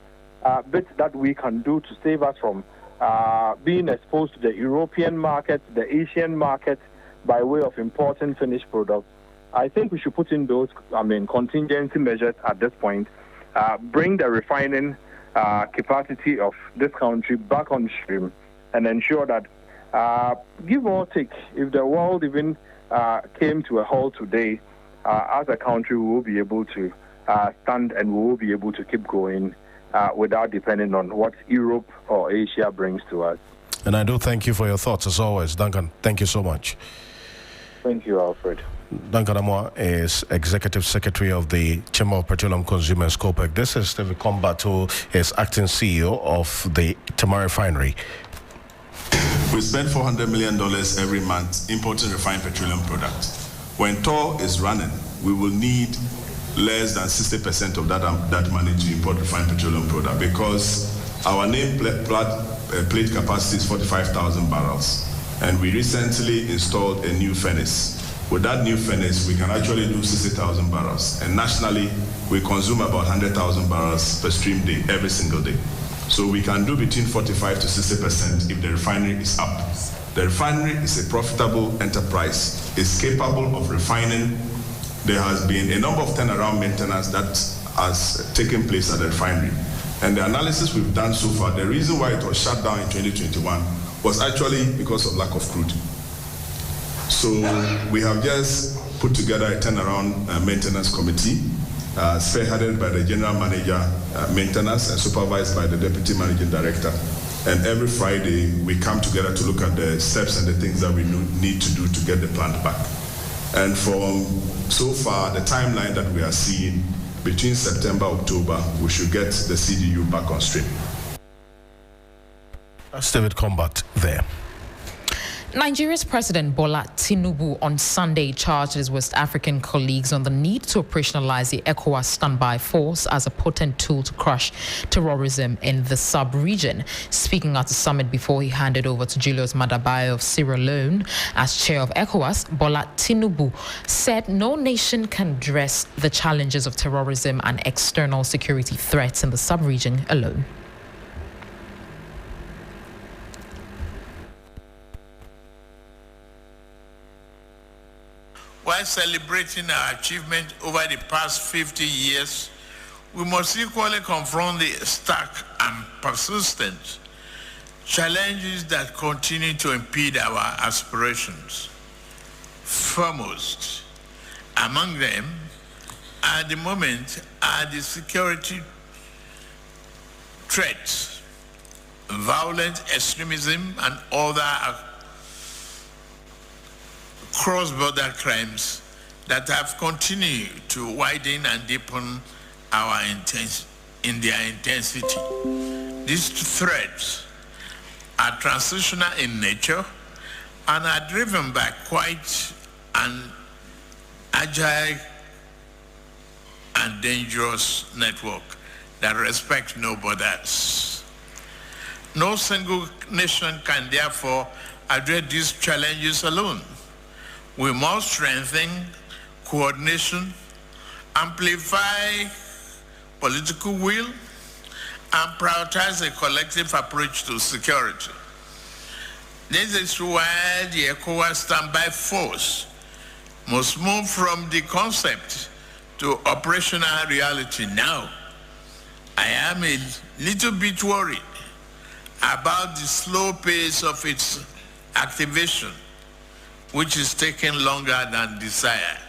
bits that we can do to save us from being exposed to the European market, the Asian market, by way of importing finished products. I think we should put in those, contingency measures at this point, bring the refining capacity of this country back on stream, and ensure that, give or take, if the world even came to a halt today, as a country, we will be able to stand and we will be able to keep going without depending on what Europe or Asia brings to us. And I do thank you for your thoughts as always, Duncan. Thank you so much. Thank you, Alfred. Duncan Amoah is Executive Secretary of the Chamber of Petroleum Consumers, COPEC. This is David Combat, who is Acting CEO of the Tamar Refinery. We spend $400 million every month importing refined petroleum products. When TOR is running, we will need less than 60% of that money to import refined petroleum product because our nameplate capacity is 45,000 barrels. And we recently installed a new furnace. With that new furnace, we can actually do 60,000 barrels. And nationally, we consume about 100,000 barrels per stream day, every single day. So we can do between 45 to 60% if the refinery is up. The refinery is a profitable enterprise. It's capable of refining. There has been a number of turnaround maintenance that has taken place at the refinery. And the analysis we've done so far, the reason why it was shut down in 2021 was actually because of lack of crude. So we have just put together a turnaround maintenance committee, spearheaded by the General Manager Maintenance and supervised by the Deputy Managing Director. And every Friday, we come together to look at the steps and the things that we need to do to get the plant back. And from so far, the timeline that we are seeing, between September, October, we should get the CDU back on stream. That's David Combat there. Nigeria's President Bola Tinubu on Sunday charged his West African colleagues on the need to operationalize the ECOWAS standby force as a potent tool to crush terrorism in the sub-region. Speaking at the summit before he handed over to Julius Maada Bio of Sierra Leone as chair of ECOWAS, Bola Tinubu said no nation can address the challenges of terrorism and external security threats in the sub-region alone. While celebrating our achievement over the past 50 years, we must equally confront the stark and persistent challenges that continue to impede our aspirations. Foremost among them at the moment are the security threats, violent extremism, and other cross-border crimes that have continued to widen and deepen in their intensity. These threats are transitional in nature and are driven by quite an agile and dangerous network that respects no borders. No single nation can therefore address these challenges alone. We must strengthen coordination, amplify political will, and prioritize a collective approach to security. This is why the ECOWAS standby force must move from the concept to operational reality now. I am a little bit worried about the slow pace of its activation, which is taking longer than desired.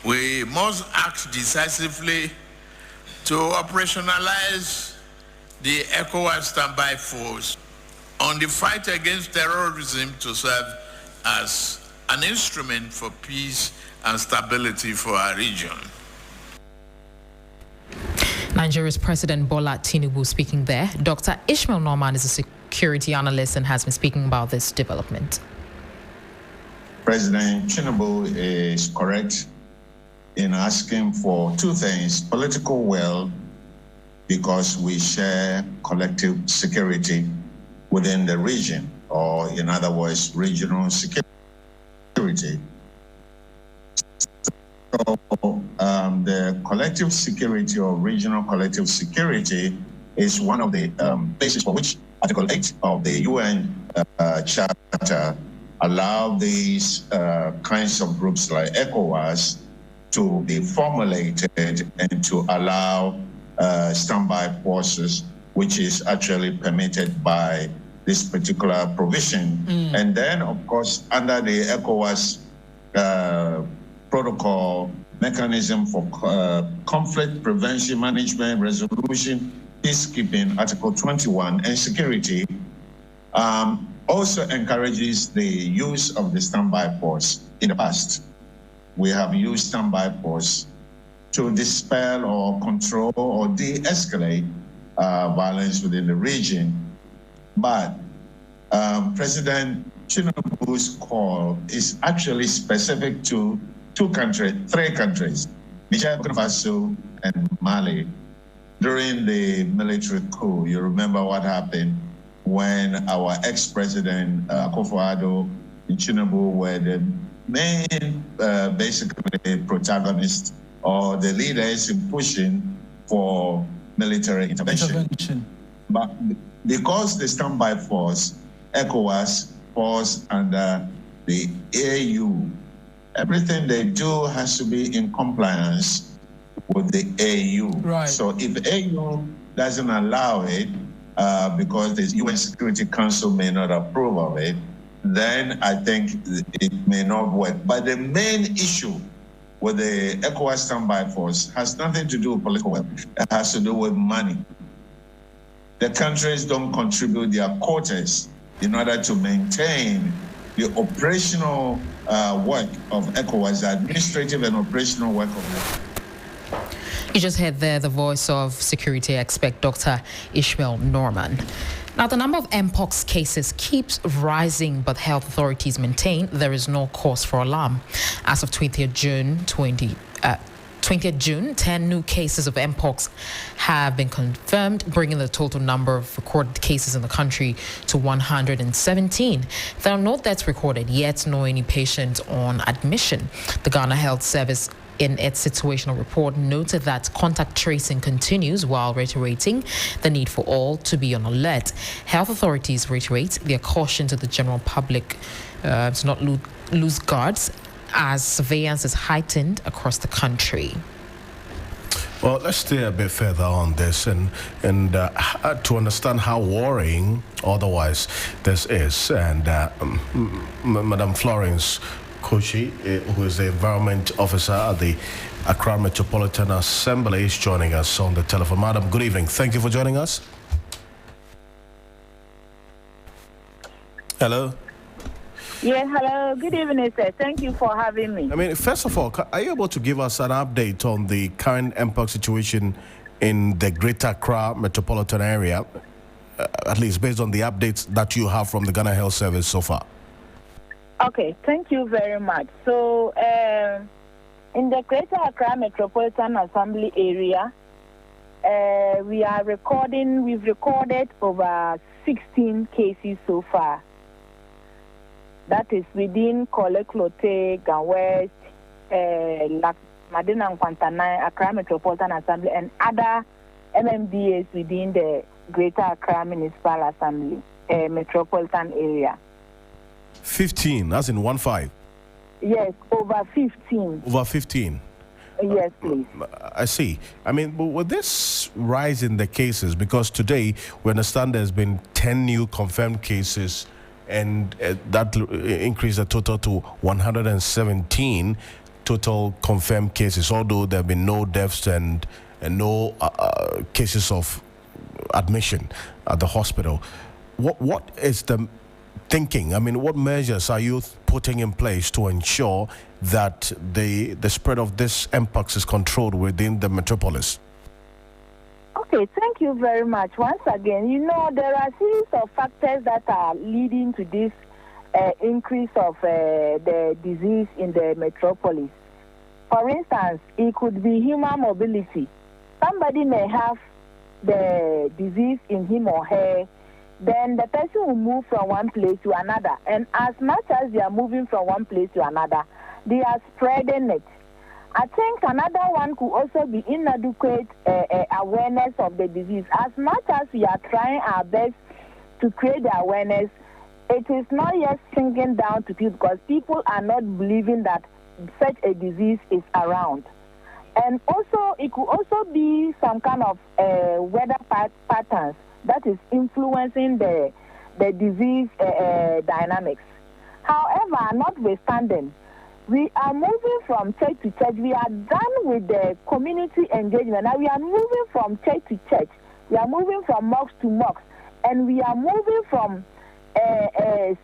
We must act decisively to operationalize the ECOWAS standby force on the fight against terrorism to serve as an instrument for peace and stability for our region. Nigeria's President Bola Tinubu speaking there. Dr. Ishmael Norman is a security analyst and has been speaking about this development. President Tinubu is correct in asking for two things: political will, because we share collective security within the region, or in other words, regional security. So the collective security or regional collective security is one of the bases for which Article 8 of the UN Charter allow these kinds of groups like ECOWAS to be formulated and to allow standby forces, which is actually permitted by this particular provision. And then, of course, under the ECOWAS protocol mechanism for conflict prevention, management, resolution, peacekeeping, Article 21, and security, also encourages the use of the standby force. In the past, we have used standby force to dispel or control or de-escalate violence within the region. But President Tinubu's call is actually specific to three countries, Niger, Burkina Faso, and Mali. During the military coup, you remember what happened when our ex-president Akufo-Addo and Tinubu were the main, basically, protagonists or the leaders in pushing for military intervention. But because the standby force, ECOWAS, falls under the AU, everything they do has to be in compliance with the AU. Right. So if AU doesn't allow it, because the UN Security Council may not approve of it, then I think it may not work. But the main issue with the ECOWAS standby force has nothing to do with political will. It has to do with money. The countries don't contribute their quotas in order to maintain the operational work of ECOWAS, the administrative and operational work of ECOWAS. You just heard there the voice of security expert Dr. Ishmael Norman. Now, the number of Mpox cases keeps rising, but health authorities maintain there is no cause for alarm. As of 20th June, 10 new cases of Mpox have been confirmed, bringing the total number of recorded cases in the country to 117. There are no deaths recorded yet, nor any patients on admission. The Ghana Health Service, in its situational report, noted that contact tracing continues while reiterating the need for all to be on alert. Health authorities reiterate their caution to the general public to not lose guards as surveillance is heightened across the country. Well, let's stay a bit further on this and to understand how worrying otherwise this is. And Madam Florence Kochi, who is the Environment Officer at the Accra Metropolitan Assembly, is joining us on the telephone. Madam, good evening. Thank you for joining us. Hello. Yeah, hello. Good evening, sir. Thank you for having me. I mean, first of all, are you able to give us an update on the current Mpox situation in the Greater Accra metropolitan area, at least based on the updates that you have from the Ghana Health Service so far? Okay, thank you very much. So, in the Greater Accra Metropolitan Assembly area, we've recorded over 16 cases so far. That is within Koleklote, Ganwest, Madina and Kwantanai, Accra Metropolitan Assembly, and other MMDAs within the Greater Accra Municipal Assembly, metropolitan area. 15, that's in 1-5? Yes, over 15. Over 15? Yes, please. I see. I mean, but with this rise in the cases, because today we understand there's been 10 new confirmed cases, and that increased the total to 117 total confirmed cases, although there have been no deaths and no cases of admission at the hospital. What is the thinking? I mean, what measures are you putting in place to ensure that the spread of this Mpox is controlled within the metropolis? Okay, thank you very much. Once again, there are a series of factors that are leading to this increase of the disease in the metropolis. For instance, it could be human mobility. Somebody may have the disease in him or her, then the person will move from one place to another. And as much as they are moving from one place to another, they are spreading it. I think another one could also be inadequate awareness of the disease. As much as we are trying our best to create the awareness, it is not yet sinking down to people because people are not believing that such a disease is around. And also, it could also be some kind of weather patterns that is influencing the disease dynamics. However, notwithstanding, we are moving from church to church. We are done with the community engagement. Now we are moving from church to church. We are moving from mosque to mosque. And we are moving from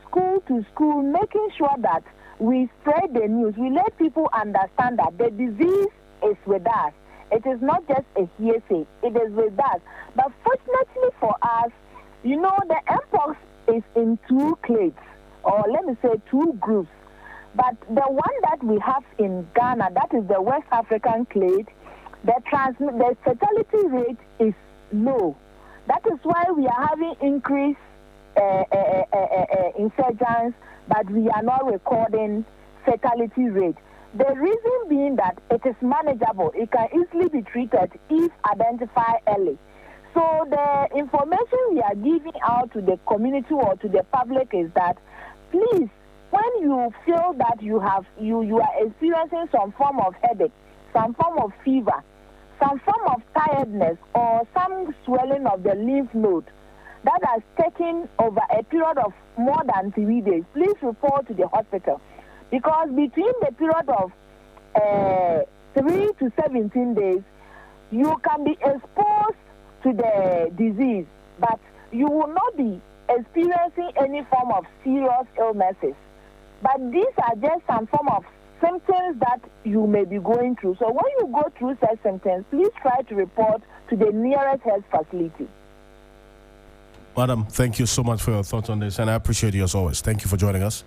school to school, making sure that we spread the news. We let people understand that the disease is with us. It is not just a hearsay. It is with us. But fortunately for us, the Mpox is in two clades, or let me say two groups. But the one that we have in Ghana, that is the West African clade, the fatality rate is low. That is why we are having increased insurgents, but we are not recording fatality rate. The reason being that it is manageable. It can easily be treated if identified early. So the information we are giving out to the community or to the public is that, please, when you feel that you are experiencing some form of headache, some form of fever, some form of tiredness, or some swelling of the lymph node that has taken over a period of more than 3 days, please report to the hospital. Because between the period of 3 to 17 days, you can be exposed to the disease, but you will not be experiencing any form of serious illnesses. But these are just some form of symptoms that you may be going through. So when you go through such symptoms, please try to report to the nearest health facility. Madam, thank you so much for your thoughts on this, and I appreciate you as always. Thank you for joining us.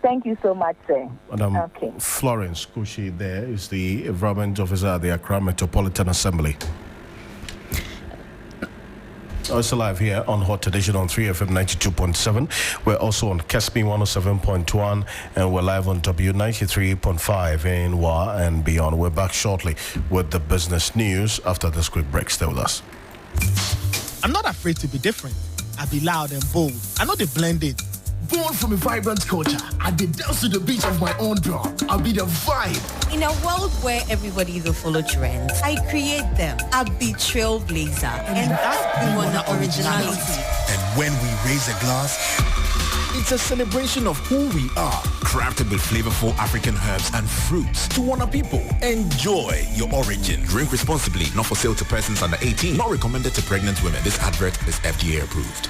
Thank you so much, sir. Madam Florence Kochi there is the Environment Officer at the Accra Metropolitan Assembly. It's live here on Hot Edition on 3FM 92.7. We're also on KESME 107.1, and we're live on W93.5 in WA and beyond. We're back shortly with the business news after this quick break. Stay with us. I'm not afraid to be different. I'll be loud and bold. I know they blend it. Born from a vibrant culture, I did dance to the beat of my own drum. I'll be the vibe. In a world where everybody will follow trends, I create them. I be trailblazer. And that's the one, the originality. And when we raise a glass, it's a celebration of who we are. Crafted with flavorful African herbs and fruits to honor people. Enjoy your origin. Drink responsibly. Not for sale to persons under 18. Not recommended to pregnant women. This advert is FDA approved.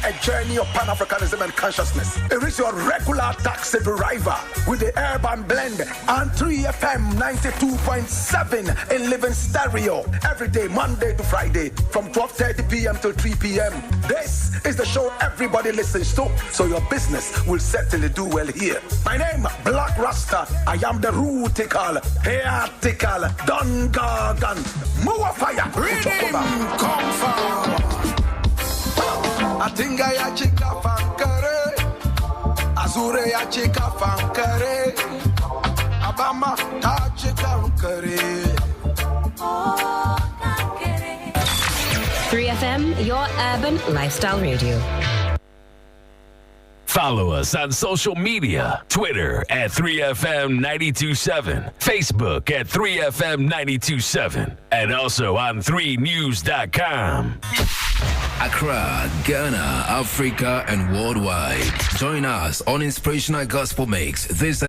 A journey of Pan-Africanism and consciousness. It is your regular taxi driver with the urban blend and 3FM 92.7 in living stereo every day, Monday to Friday from 12:30 p.m. till 3 p.m. This is the show everybody listens to, so your business will certainly do well here. My name, Black Rasta. I am the rootical, hairtical, Don Gargan, Mua Fire, come forward. Atinga ya chika fankare, Azure ya chika fankare, Abama ta chika fankare. 3FM, your urban lifestyle radio. Follow us on social media. Twitter at 3FM927. Facebook at 3FM927. And also on 3news.com. Accra, Ghana, Africa, and worldwide. Join us on Inspirational Gospel Mix this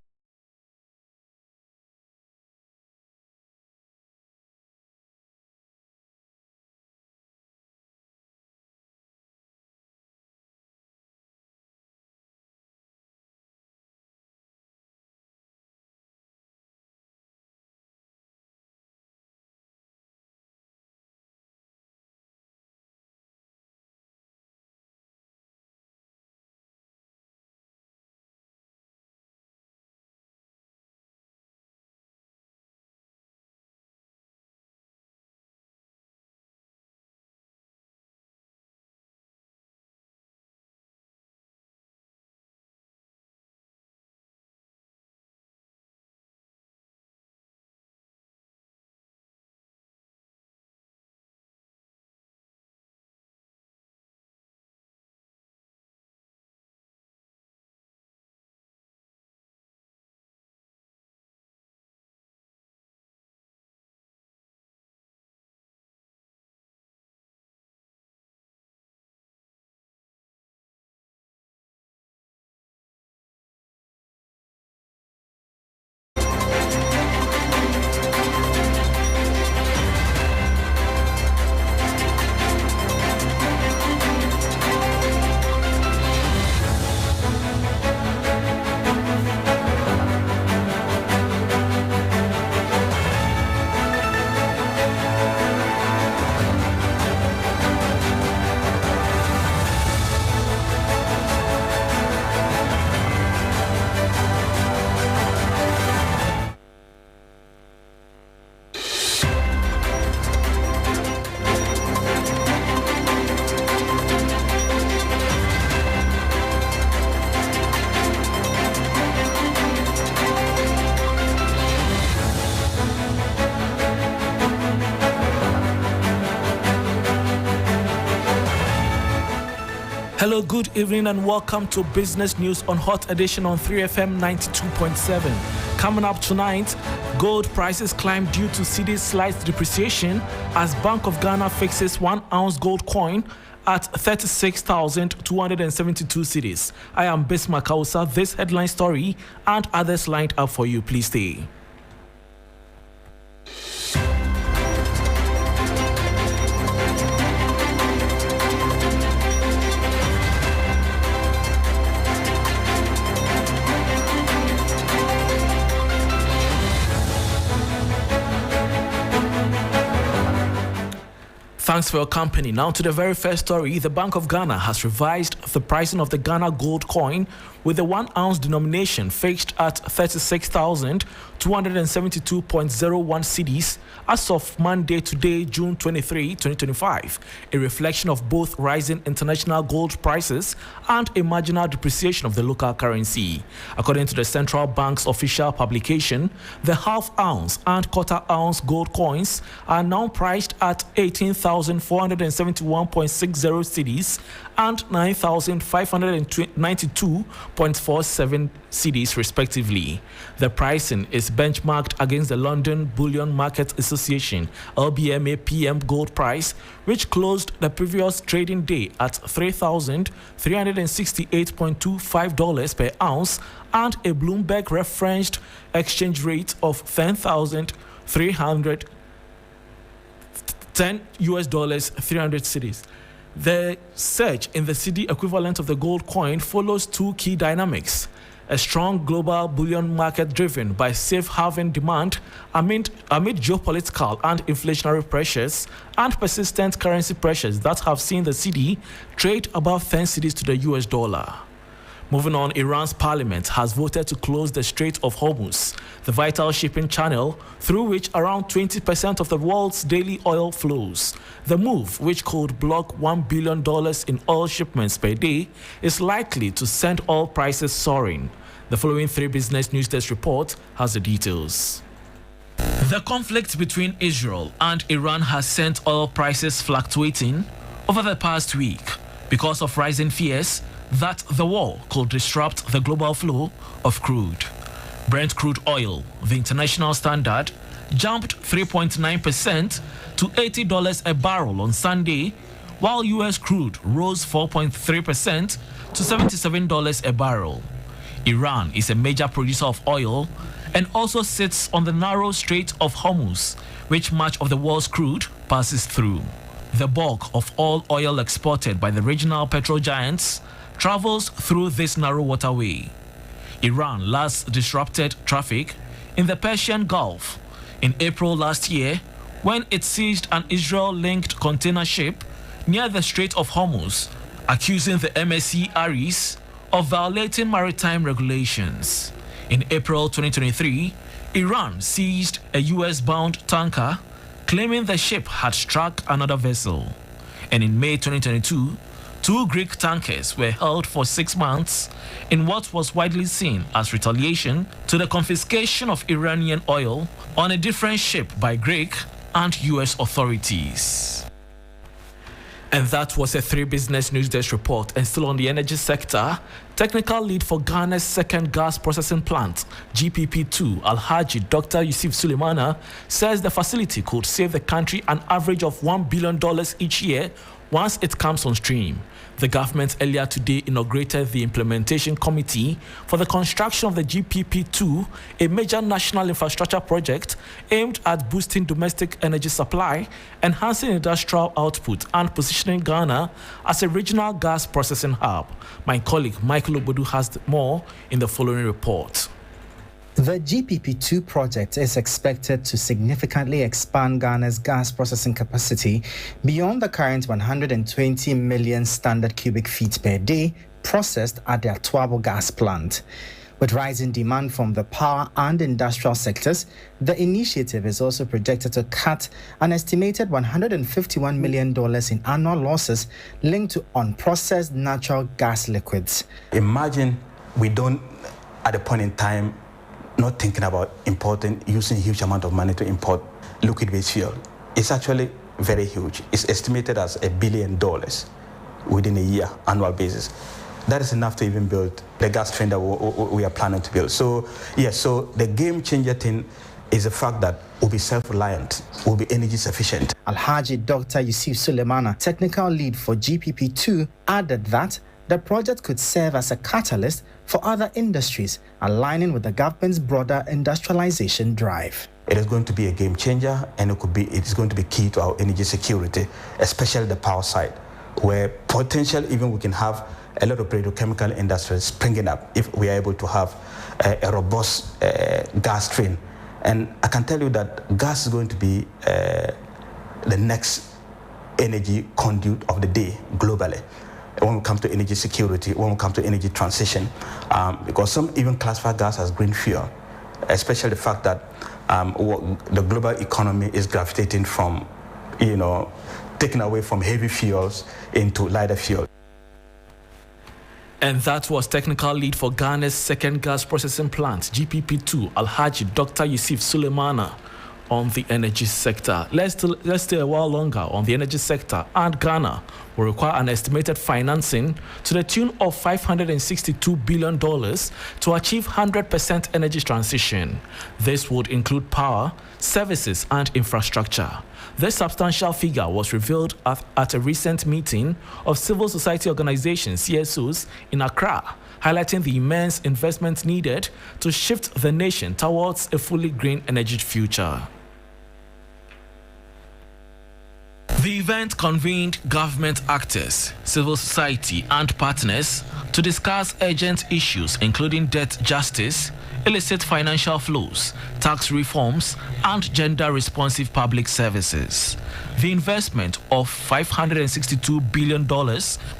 Hello, good evening, and welcome to Business News on Hot Edition on 3FM 92.7. Coming up tonight, gold prices climb due to cedi's slight depreciation as Bank of Ghana fixes 1 ounce gold coin at 36,272 cedis. I am Bismarck Kausa. This headline story and others lined up for you. Please stay. Thanks for your company. Now to the very first story. The Bank of Ghana has revised the pricing of the Ghana gold coin with the 1 ounce denomination fixed at 36,272.01 cedis as of Monday today, June 23, 2025, a reflection of both rising international gold prices and a marginal depreciation of the local currency. According to the central bank's official publication, the half ounce and quarter ounce gold coins are now priced at 18,471.60 cedis and 9,592.47 cedis respectively. The pricing is benchmarked against the London Bullion Market Association LBMA PM gold price, which closed the previous trading day at $3,368.25 per ounce and a Bloomberg referenced exchange rate of 10,310 US dollars 300 cedis. The surge in the cedi equivalent of the gold coin follows two key dynamics: a strong global bullion market driven by safe haven demand amid geopolitical and inflationary pressures, and persistent currency pressures that have seen the cedi trade above 10 cedis to the US dollar. Moving on, Iran's parliament has voted to close the Strait of Hormuz, the vital shipping channel through which around 20% of the world's daily oil flows. The move, which could block $1 billion in oil shipments per day, is likely to send oil prices soaring. The following 3 Business News Desk report has the details. The conflict between Israel and Iran has sent oil prices fluctuating over the past week because of rising fears that the war could disrupt the global flow of crude. Brent crude oil, the international standard, jumped 3.9% to $80 a barrel on Sunday, while US crude rose 4.3% to $77 a barrel. Iran is a major producer of oil and also sits on the narrow Strait of Hormuz, which much of the world's crude passes through. The bulk of all oil exported by the regional petrol giants travels through this narrow waterway. Iran last disrupted traffic in the Persian Gulf in April last year when it seized an Israel-linked container ship near the Strait of Hormuz, accusing the MSC Aris of violating maritime regulations. In April 2023, Iran seized a US-bound tanker, claiming the ship had struck another vessel. And in May 2022, 2 Greek tankers were held for 6 months in what was widely seen as retaliation to the confiscation of Iranian oil on a different ship by Greek and US authorities. And that was a 3 Business News Desk report. And still on the energy sector, technical lead for Ghana's second gas processing plant, GPP2, Alhaji Dr. Yusuf Sulemana, says the facility could save the country an average of $1 billion each year once it comes on stream. The government earlier today inaugurated the implementation committee for the construction of the GPP2, a major national infrastructure project aimed at boosting domestic energy supply, enhancing industrial output, and positioning Ghana as a regional gas processing hub. My colleague Michael Obodu has more in the following report. The GPP2 project is expected to significantly expand Ghana's gas processing capacity beyond the current 120 million standard cubic feet per day processed at the Atuabo gas plant. With rising demand from the power and industrial sectors, the initiative is also projected to cut an estimated $151 million in annual losses linked to unprocessed natural gas liquids. Imagine we don't, at a point in time, not thinking about using a huge amount of money to import liquid-based fuel. It's actually very huge. It's estimated as $1 billion within a year, annual basis. That is enough to even build the gas train that we are planning to build. So, yes, so the game-changer thing is the fact that we'll be self-reliant, we'll be energy sufficient. Alhaji Dr. Yusuf Sulemana, technical lead for GPP2, added that the project could serve as a catalyst for other industries, aligning with the government's broader industrialization drive. It is going to be a game changer, and it is going to be key to our energy security, especially the power side, where potentially even we can have a lot of petrochemical industries springing up if we are able to have a robust gas train. And I can tell you that gas is going to be the next energy conduit of the day globally. when it comes to energy security, when it comes to energy transition, because some even classify gas as green fuel, especially the fact that the global economy is gravitating from, taking away from heavy fuels into lighter fuel. And that was technical lead for Ghana's second gas processing plant, GPP2, Alhaji Dr. Yusuf Suleimana, on the energy sector. Let's stay a while longer on the energy sector, and Ghana will require an estimated financing to the tune of $562 billion to achieve 100% energy transition. This would include power, services, and infrastructure. This substantial figure was revealed at a recent meeting of civil society organizations, CSOs, in Accra, highlighting the immense investment needed to shift the nation towards a fully green energy future. The event convened government actors, civil society, and partners to discuss urgent issues including debt justice, illicit financial flows, tax reforms, and gender-responsive public services. The investment of $562 billion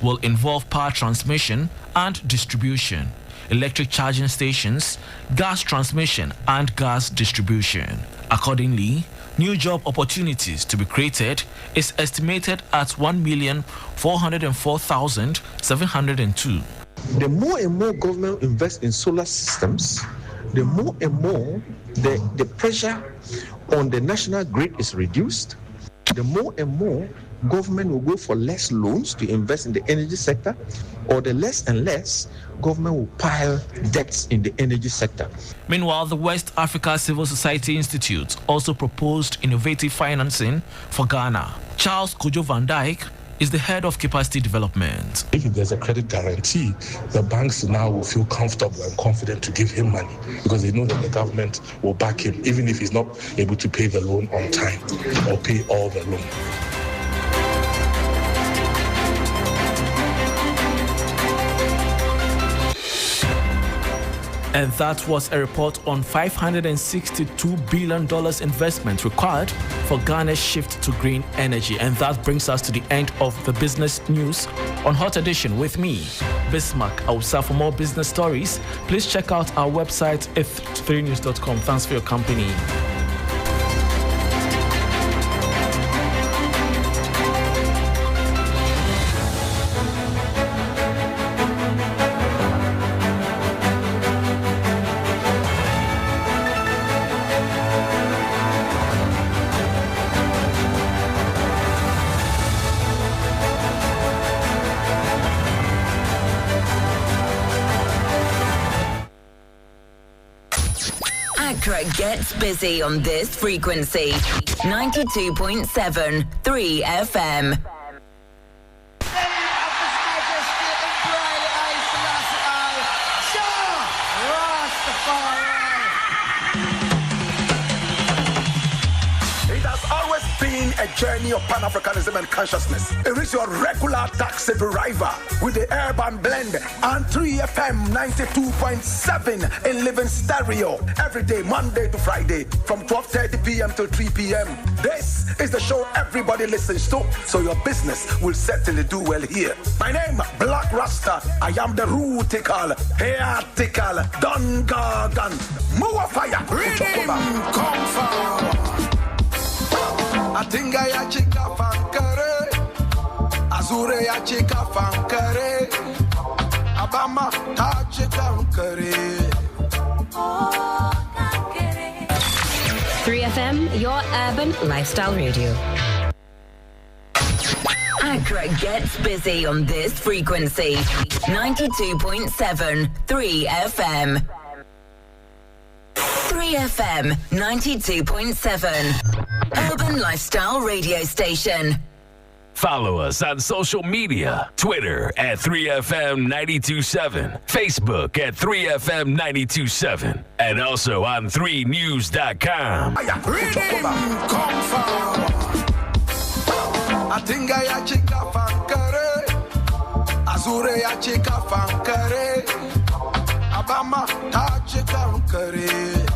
will involve power transmission and distribution, electric charging stations, gas transmission, and gas distribution. Accordingly, new job opportunities to be created is estimated at 1,404,702. The more and more government invests in solar systems, the more and more the pressure on the national grid is reduced, the more and more government will go for less loans to invest in the energy sector, or the less and less government will pile debts in the energy sector. Meanwhile, the West Africa Civil Society Institute also proposed innovative financing for Ghana. Charles Kojo Van Dyke is the head of capacity development. If there's a credit guarantee, the banks now will feel comfortable and confident to give him money because they know that the government will back him, even if he's not able to pay the loan on time or pay all the loan. And that was a report on $562 billion investment required for Ghana's shift to green energy. And that brings us to the end of the business news on Hot Edition with me, Bismarck Ausa. For more business stories, please check out our website, f3news.com. Thanks for your company. Gets busy on this frequency. 92.7 3 FM. A journey of Pan-Africanism and consciousness. It is your regular taxi driver with the urban blend and 3FM 92.7 in living stereo every day, Monday to Friday from 12:30 p.m. till 3 p.m. This is the show everybody listens to, so your business will certainly do well here. My name, Black Rasta. I am the rootical, heatical, Don Gargan, Mua Fire, come forward. Atinga ya chika fankare, Azure ya chika fankare, Abama ta chika fankare. 3FM, your urban lifestyle radio. Accra gets busy on this frequency. 92.7 3 FM. 3FM 92.7. Urban Lifestyle Radio Station. Follow us on social media. Twitter at 3FM927. Facebook at 3FM927. And also on 3news.com. Atinga ya chika fankare, Azure ya chika fankare, Abama ta chika fankare.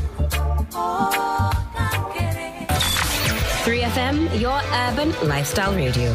3FM, your urban lifestyle radio.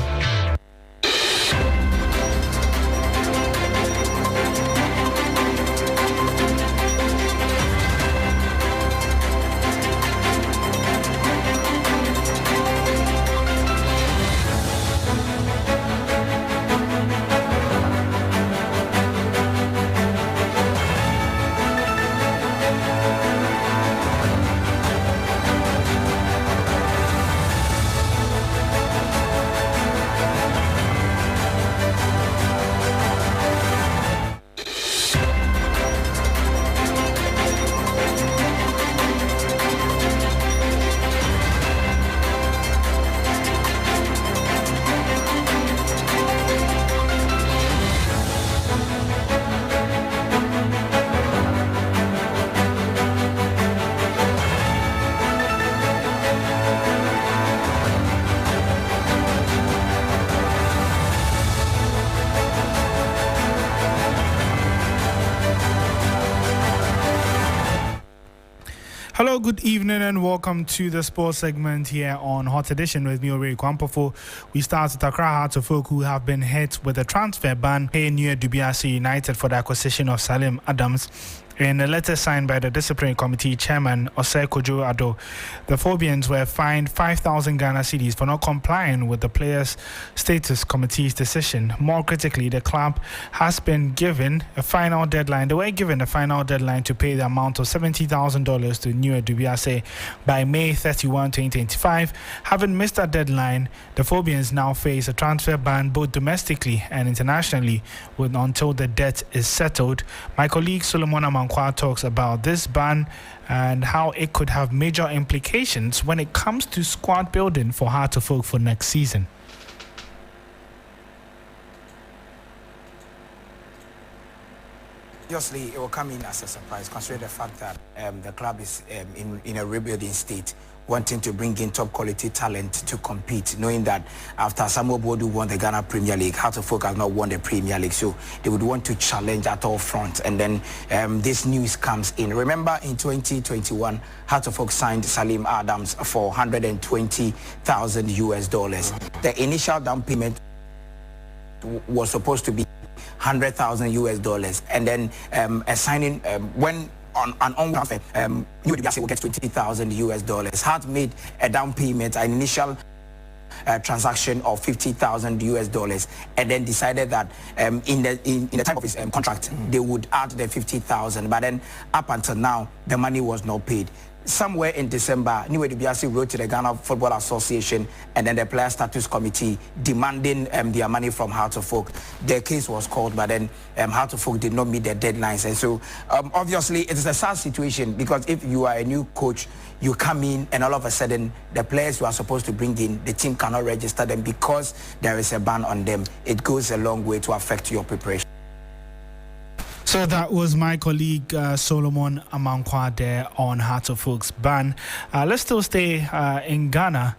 Hello, good evening and welcome to the sports segment here on Hot Edition with me, Ori Kwampofo. We start with Accra Hearts of Oak, who have been hit with a transfer ban, paying New Dubiasi United for the acquisition of Salim Adams. In a letter signed by the Disciplinary Committee Chairman Osei Kojo Ado, the Phobians were fined 5,000 Ghana cedis for not complying with the Players Status Committee's decision. More critically, the club has been given a final deadline. They were given a final deadline to pay the amount of $70,000 to New Dubiase by May 31, 2025. Having missed that deadline, the Phobians now face a transfer ban both domestically and internationally until the debt is settled. My colleague Solomon Amankwa talks about this ban and how it could have major implications when it comes to squad building for Hearts of Oak for next season. Obviously, it will come in as a surprise, considering the fact that the club is in a rebuilding state, wanting to bring in top quality talent to compete, knowing that after Samuel Bodu won the Ghana Premier League, Hearts of Oak has not won the Premier League, so they would want to challenge at all fronts. And then this news comes in. Remember, in 2021, Hearts of Oak signed Salim Adams for $120,000 US. The initial down payment was supposed to be $100,000 US, and then a signing when on an onward transfer, New Dubiase will get $20,000 US. Hearts made a down payment, an initial transaction of $50,000 US, and then decided that in the time of his contract they would add the $50,000. But then up until now, the money was not paid. Somewhere in December, New Dubiase wrote to the Ghana Football Association and then the Player Status Committee demanding their money from Hearts of Oak. Their case was called, but then Hearts of Oak did not meet their deadlines. And so, obviously, it is a sad situation because if you are a new coach, you come in and all of a sudden, the players you are supposed to bring in, the team cannot register them because there is a ban on them. It goes a long way to affect your preparation. So that was my colleague Solomon Amankwa there on Hearts of Oak's ban. Let's still stay in Ghana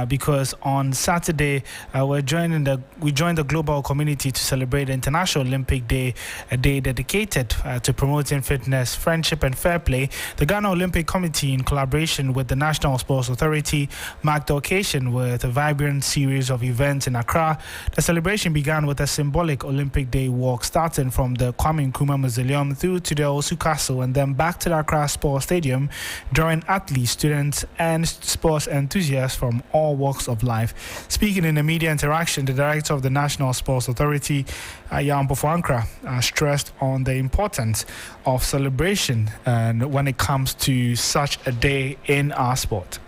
because on Saturday we joined the global community to celebrate the International Olympic Day, a day dedicated to promoting fitness, friendship and fair play. The Ghana Olympic Committee, in collaboration with the National Sports Authority, marked the occasion with a vibrant series of events in Accra. The celebration began with a symbolic Olympic Day walk starting from the Kwame Nkrumah Mausoleum through to the Osu Castle and then back to the Accra Sports Stadium, drawing athletes, students and sports enthusiasts from all walks of life. Speaking in a media interaction, the director of the National Sports Authority, Mpox Ankra, stressed on the importance of celebration and when it comes to such a day in our sport.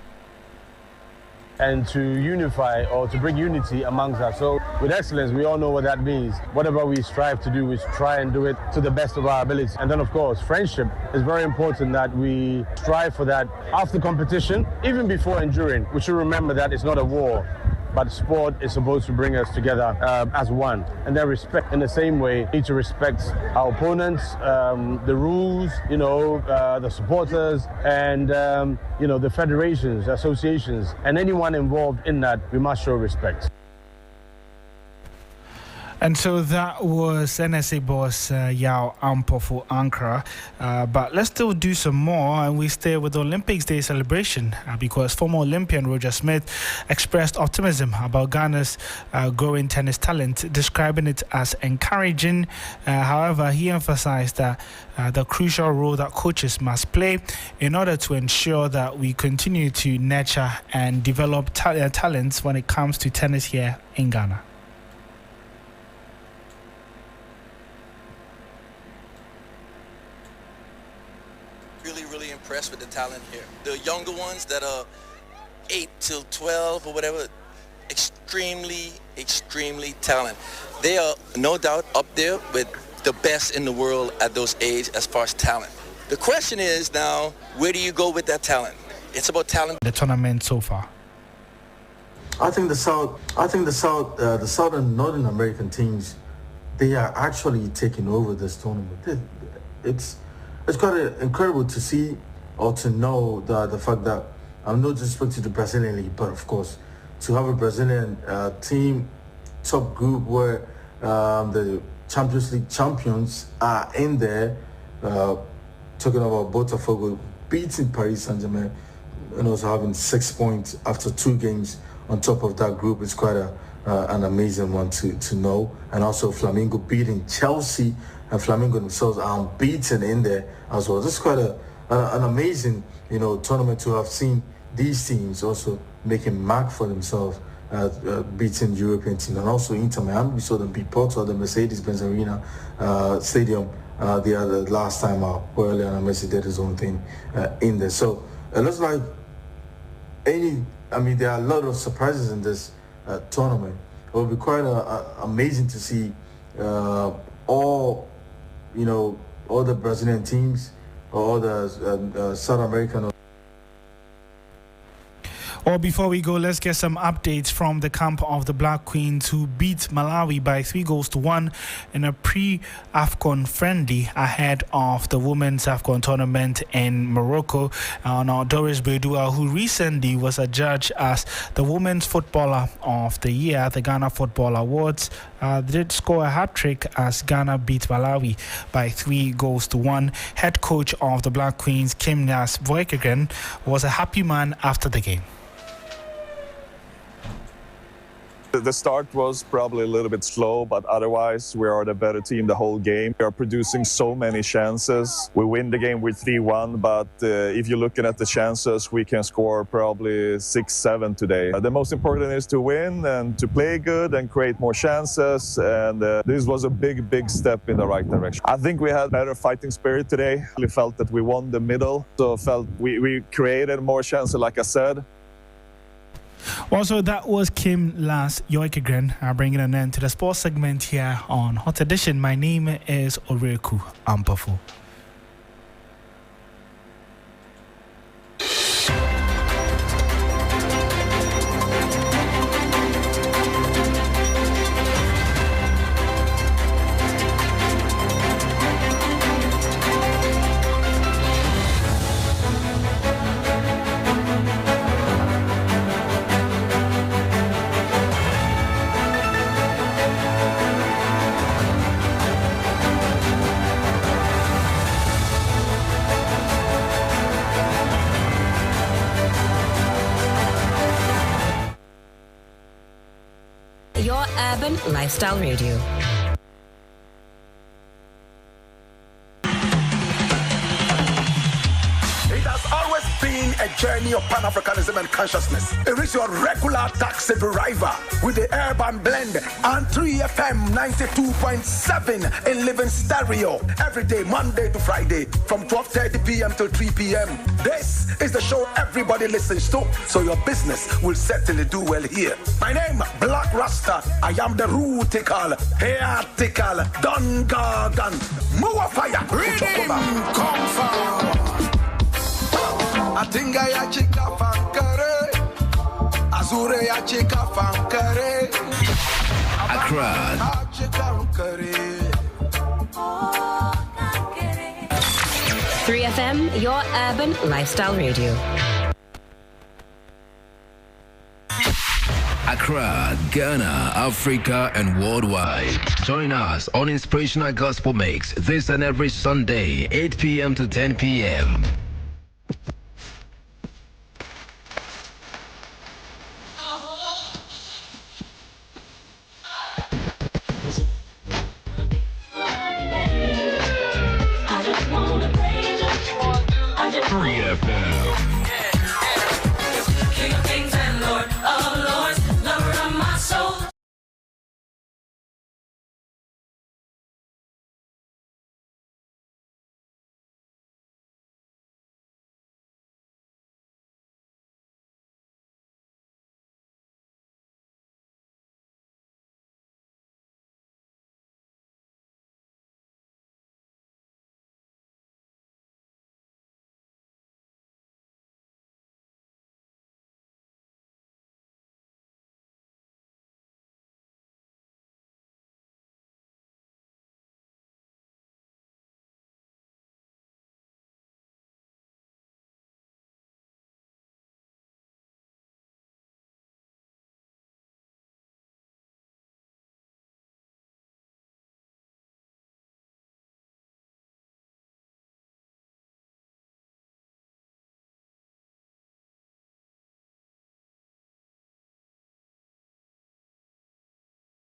And to unify or to bring unity amongst us. So with excellence, we all know what that means. Whatever we strive to do is try and do it to the best of our ability. And then, of course, friendship is very important that we strive for that after competition, even before and during. We should remember that it's not a war, but sport is supposed to bring us together as one. And then respect in the same way, we need to respect our opponents, the rules, the supporters, and the federations, associations, and anyone involved in that, we must show respect. And so that was NSA boss Yao Mpox Ankra. But let's still do some more, and we stay with the Olympics Day celebration because former Olympian Roger Smith expressed optimism about Ghana's growing tennis talent, describing it as encouraging. However, he emphasized that the crucial role that coaches must play in order to ensure that we continue to nurture and develop talents when it comes to tennis here in Ghana. Really impressed with the talent here. The younger ones that are 8 till 12 or whatever, extremely talented. They are no doubt up there with the best in the world at those age as far as talent. The question is now, where do you go with that talent? It's about talent. The tournament so far. I think the South and Northern American teams, they are actually taking over this tournament. It's quite incredible to see or to know the fact that I'm not just speaking to the Brazilian league, but of course to have a Brazilian team top group where the Champions League champions are in there, talking about Botafogo beating Paris Saint-Germain and also having 6 points after 2 games on top of that group is quite an amazing one to know. And also Flamengo beating Chelsea, and Flamengo themselves are unbeaten in there as well. This is quite an amazing, tournament to have seen these teams also making mark for themselves, beating European teams. And also Inter Miami, we saw them beat Porto at the Mercedes-Benz Arena Stadium the last time out, where Lionel Messi did his own thing in there. So it looks like there are a lot of surprises in this tournament. It will be quite amazing to see all the Brazilian teams, all the South American. Or before we go, let's get some updates from the camp of the Black Queens, who beat Malawi by 3-1 in a pre-AFCON friendly ahead of the Women's AFCON tournament in Morocco. Now, Doris Bedua, who recently was adjudged as the Women's Footballer of the Year at the Ghana Football Awards, did score a hat-trick as Ghana beat Malawi by 3-1. Head coach of the Black Queens, Kimnas Voikegen, was a happy man after the game. The start was probably a little bit slow, but otherwise we are the better team the whole game. We are producing so many chances. We win the game with 3-1, but if you're looking at the chances, we can score probably 6-7 today. The most important is to win and to play good and create more chances, and this was a big step in the right direction. I think we had better fighting spirit today. We felt that we won the middle, so felt we created more chances, like I said. Also, that was Kim Las Yoikegren, bringing an end to the sports segment here on Hot Edition. My name is Oreku Ampafo. Your Urban Lifestyle Radio. It has always been a journey of Pan-Africanism and consciousness. It is your regular taxi driver with the urban blend and 3FM 92.7 in living stereo every day, Monday to Friday, from 12:30 p.m. till 3 p.m. This is the show everybody listens to, so your business will certainly do well here. My name, Black Rasta. I am the rootical, heatical, Don Gargan, Mua Fire, come forward. Atinga ya chika fankare, Azure ya chika fankare, Accra. 3FM, your urban lifestyle radio. Accra, Ghana, Africa, and worldwide. Join us on Inspirational Gospel Mix this and every Sunday, 8 p.m. to 10 p.m.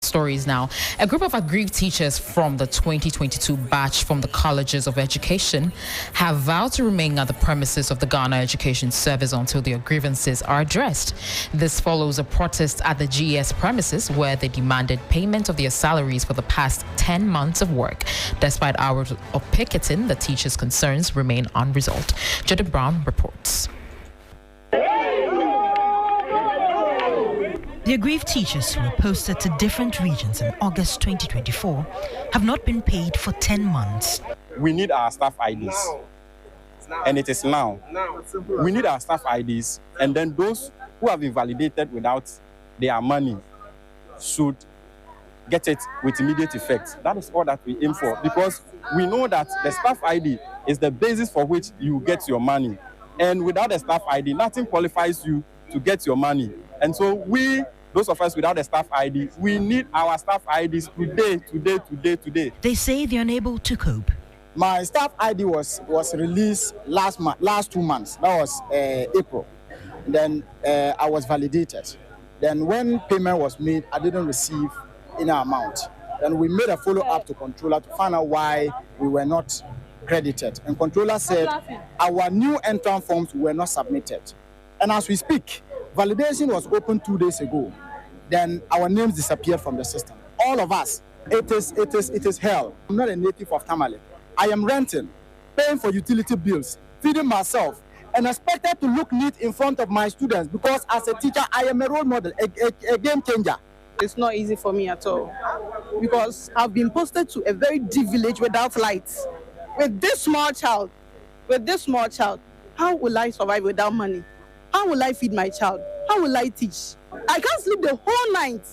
stories now. A group of aggrieved teachers from the 2022 batch from the colleges of education have vowed to remain at the premises of the Ghana Education Service until their grievances are addressed. This follows a protest at the GES premises where they demanded payment of their salaries for the past 10 months of work. Despite hours of picketing, the teachers' concerns remain unresolved. Judith Brown reports. The aggrieved teachers who were posted to different regions in August 2024 have not been paid for 10 months. We need our staff IDs, and it is now. We need our staff IDs, and then those who have been validated without their money should get it with immediate effect. That is all that we aim for, because we know that the staff ID is the basis for which you get your money. And without the staff ID, nothing qualifies you to get your money. And so those of us without the staff ID, we need our staff IDs today. They say they're unable to cope. My staff ID was released last 2 months. That was April. Then I was validated. Then when payment was made, I didn't receive any amount. Then we made a follow-up to controller to find out why we were not credited. And controller said our new entrant forms were not submitted. And as we speak, validation was opened 2 days ago. Then our names disappeared from the system. All of us, it is hell. I'm not a native of Tamale. I am renting, paying for utility bills, feeding myself, and expected to look neat in front of my students because as a teacher, I am a role model, a game changer. It's not easy for me at all because I've been posted to a very deep village without lights. With this small child, how will I survive without money? How will I feed my child? How will I teach? I can't sleep the whole night.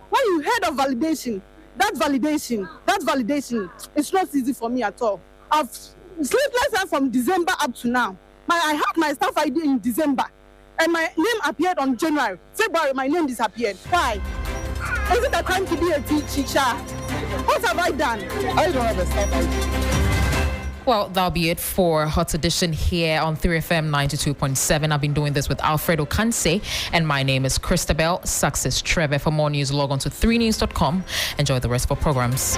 When you heard of validation, that validation, it's not easy for me at all. I've sleepless from December up to now. I had my staff ID in December, and my name appeared on January. February, my name disappeared. Why? Is it a crime to be a teacher? What have I done? I don't have a staff ID. Well, that'll be it for Hot Edition here on 3FM 92.7. I've been doing this with Alfred Ocansey, and my name is Christabel Success Trevor. For more news, log on to 3news.com. Enjoy the rest of our programs.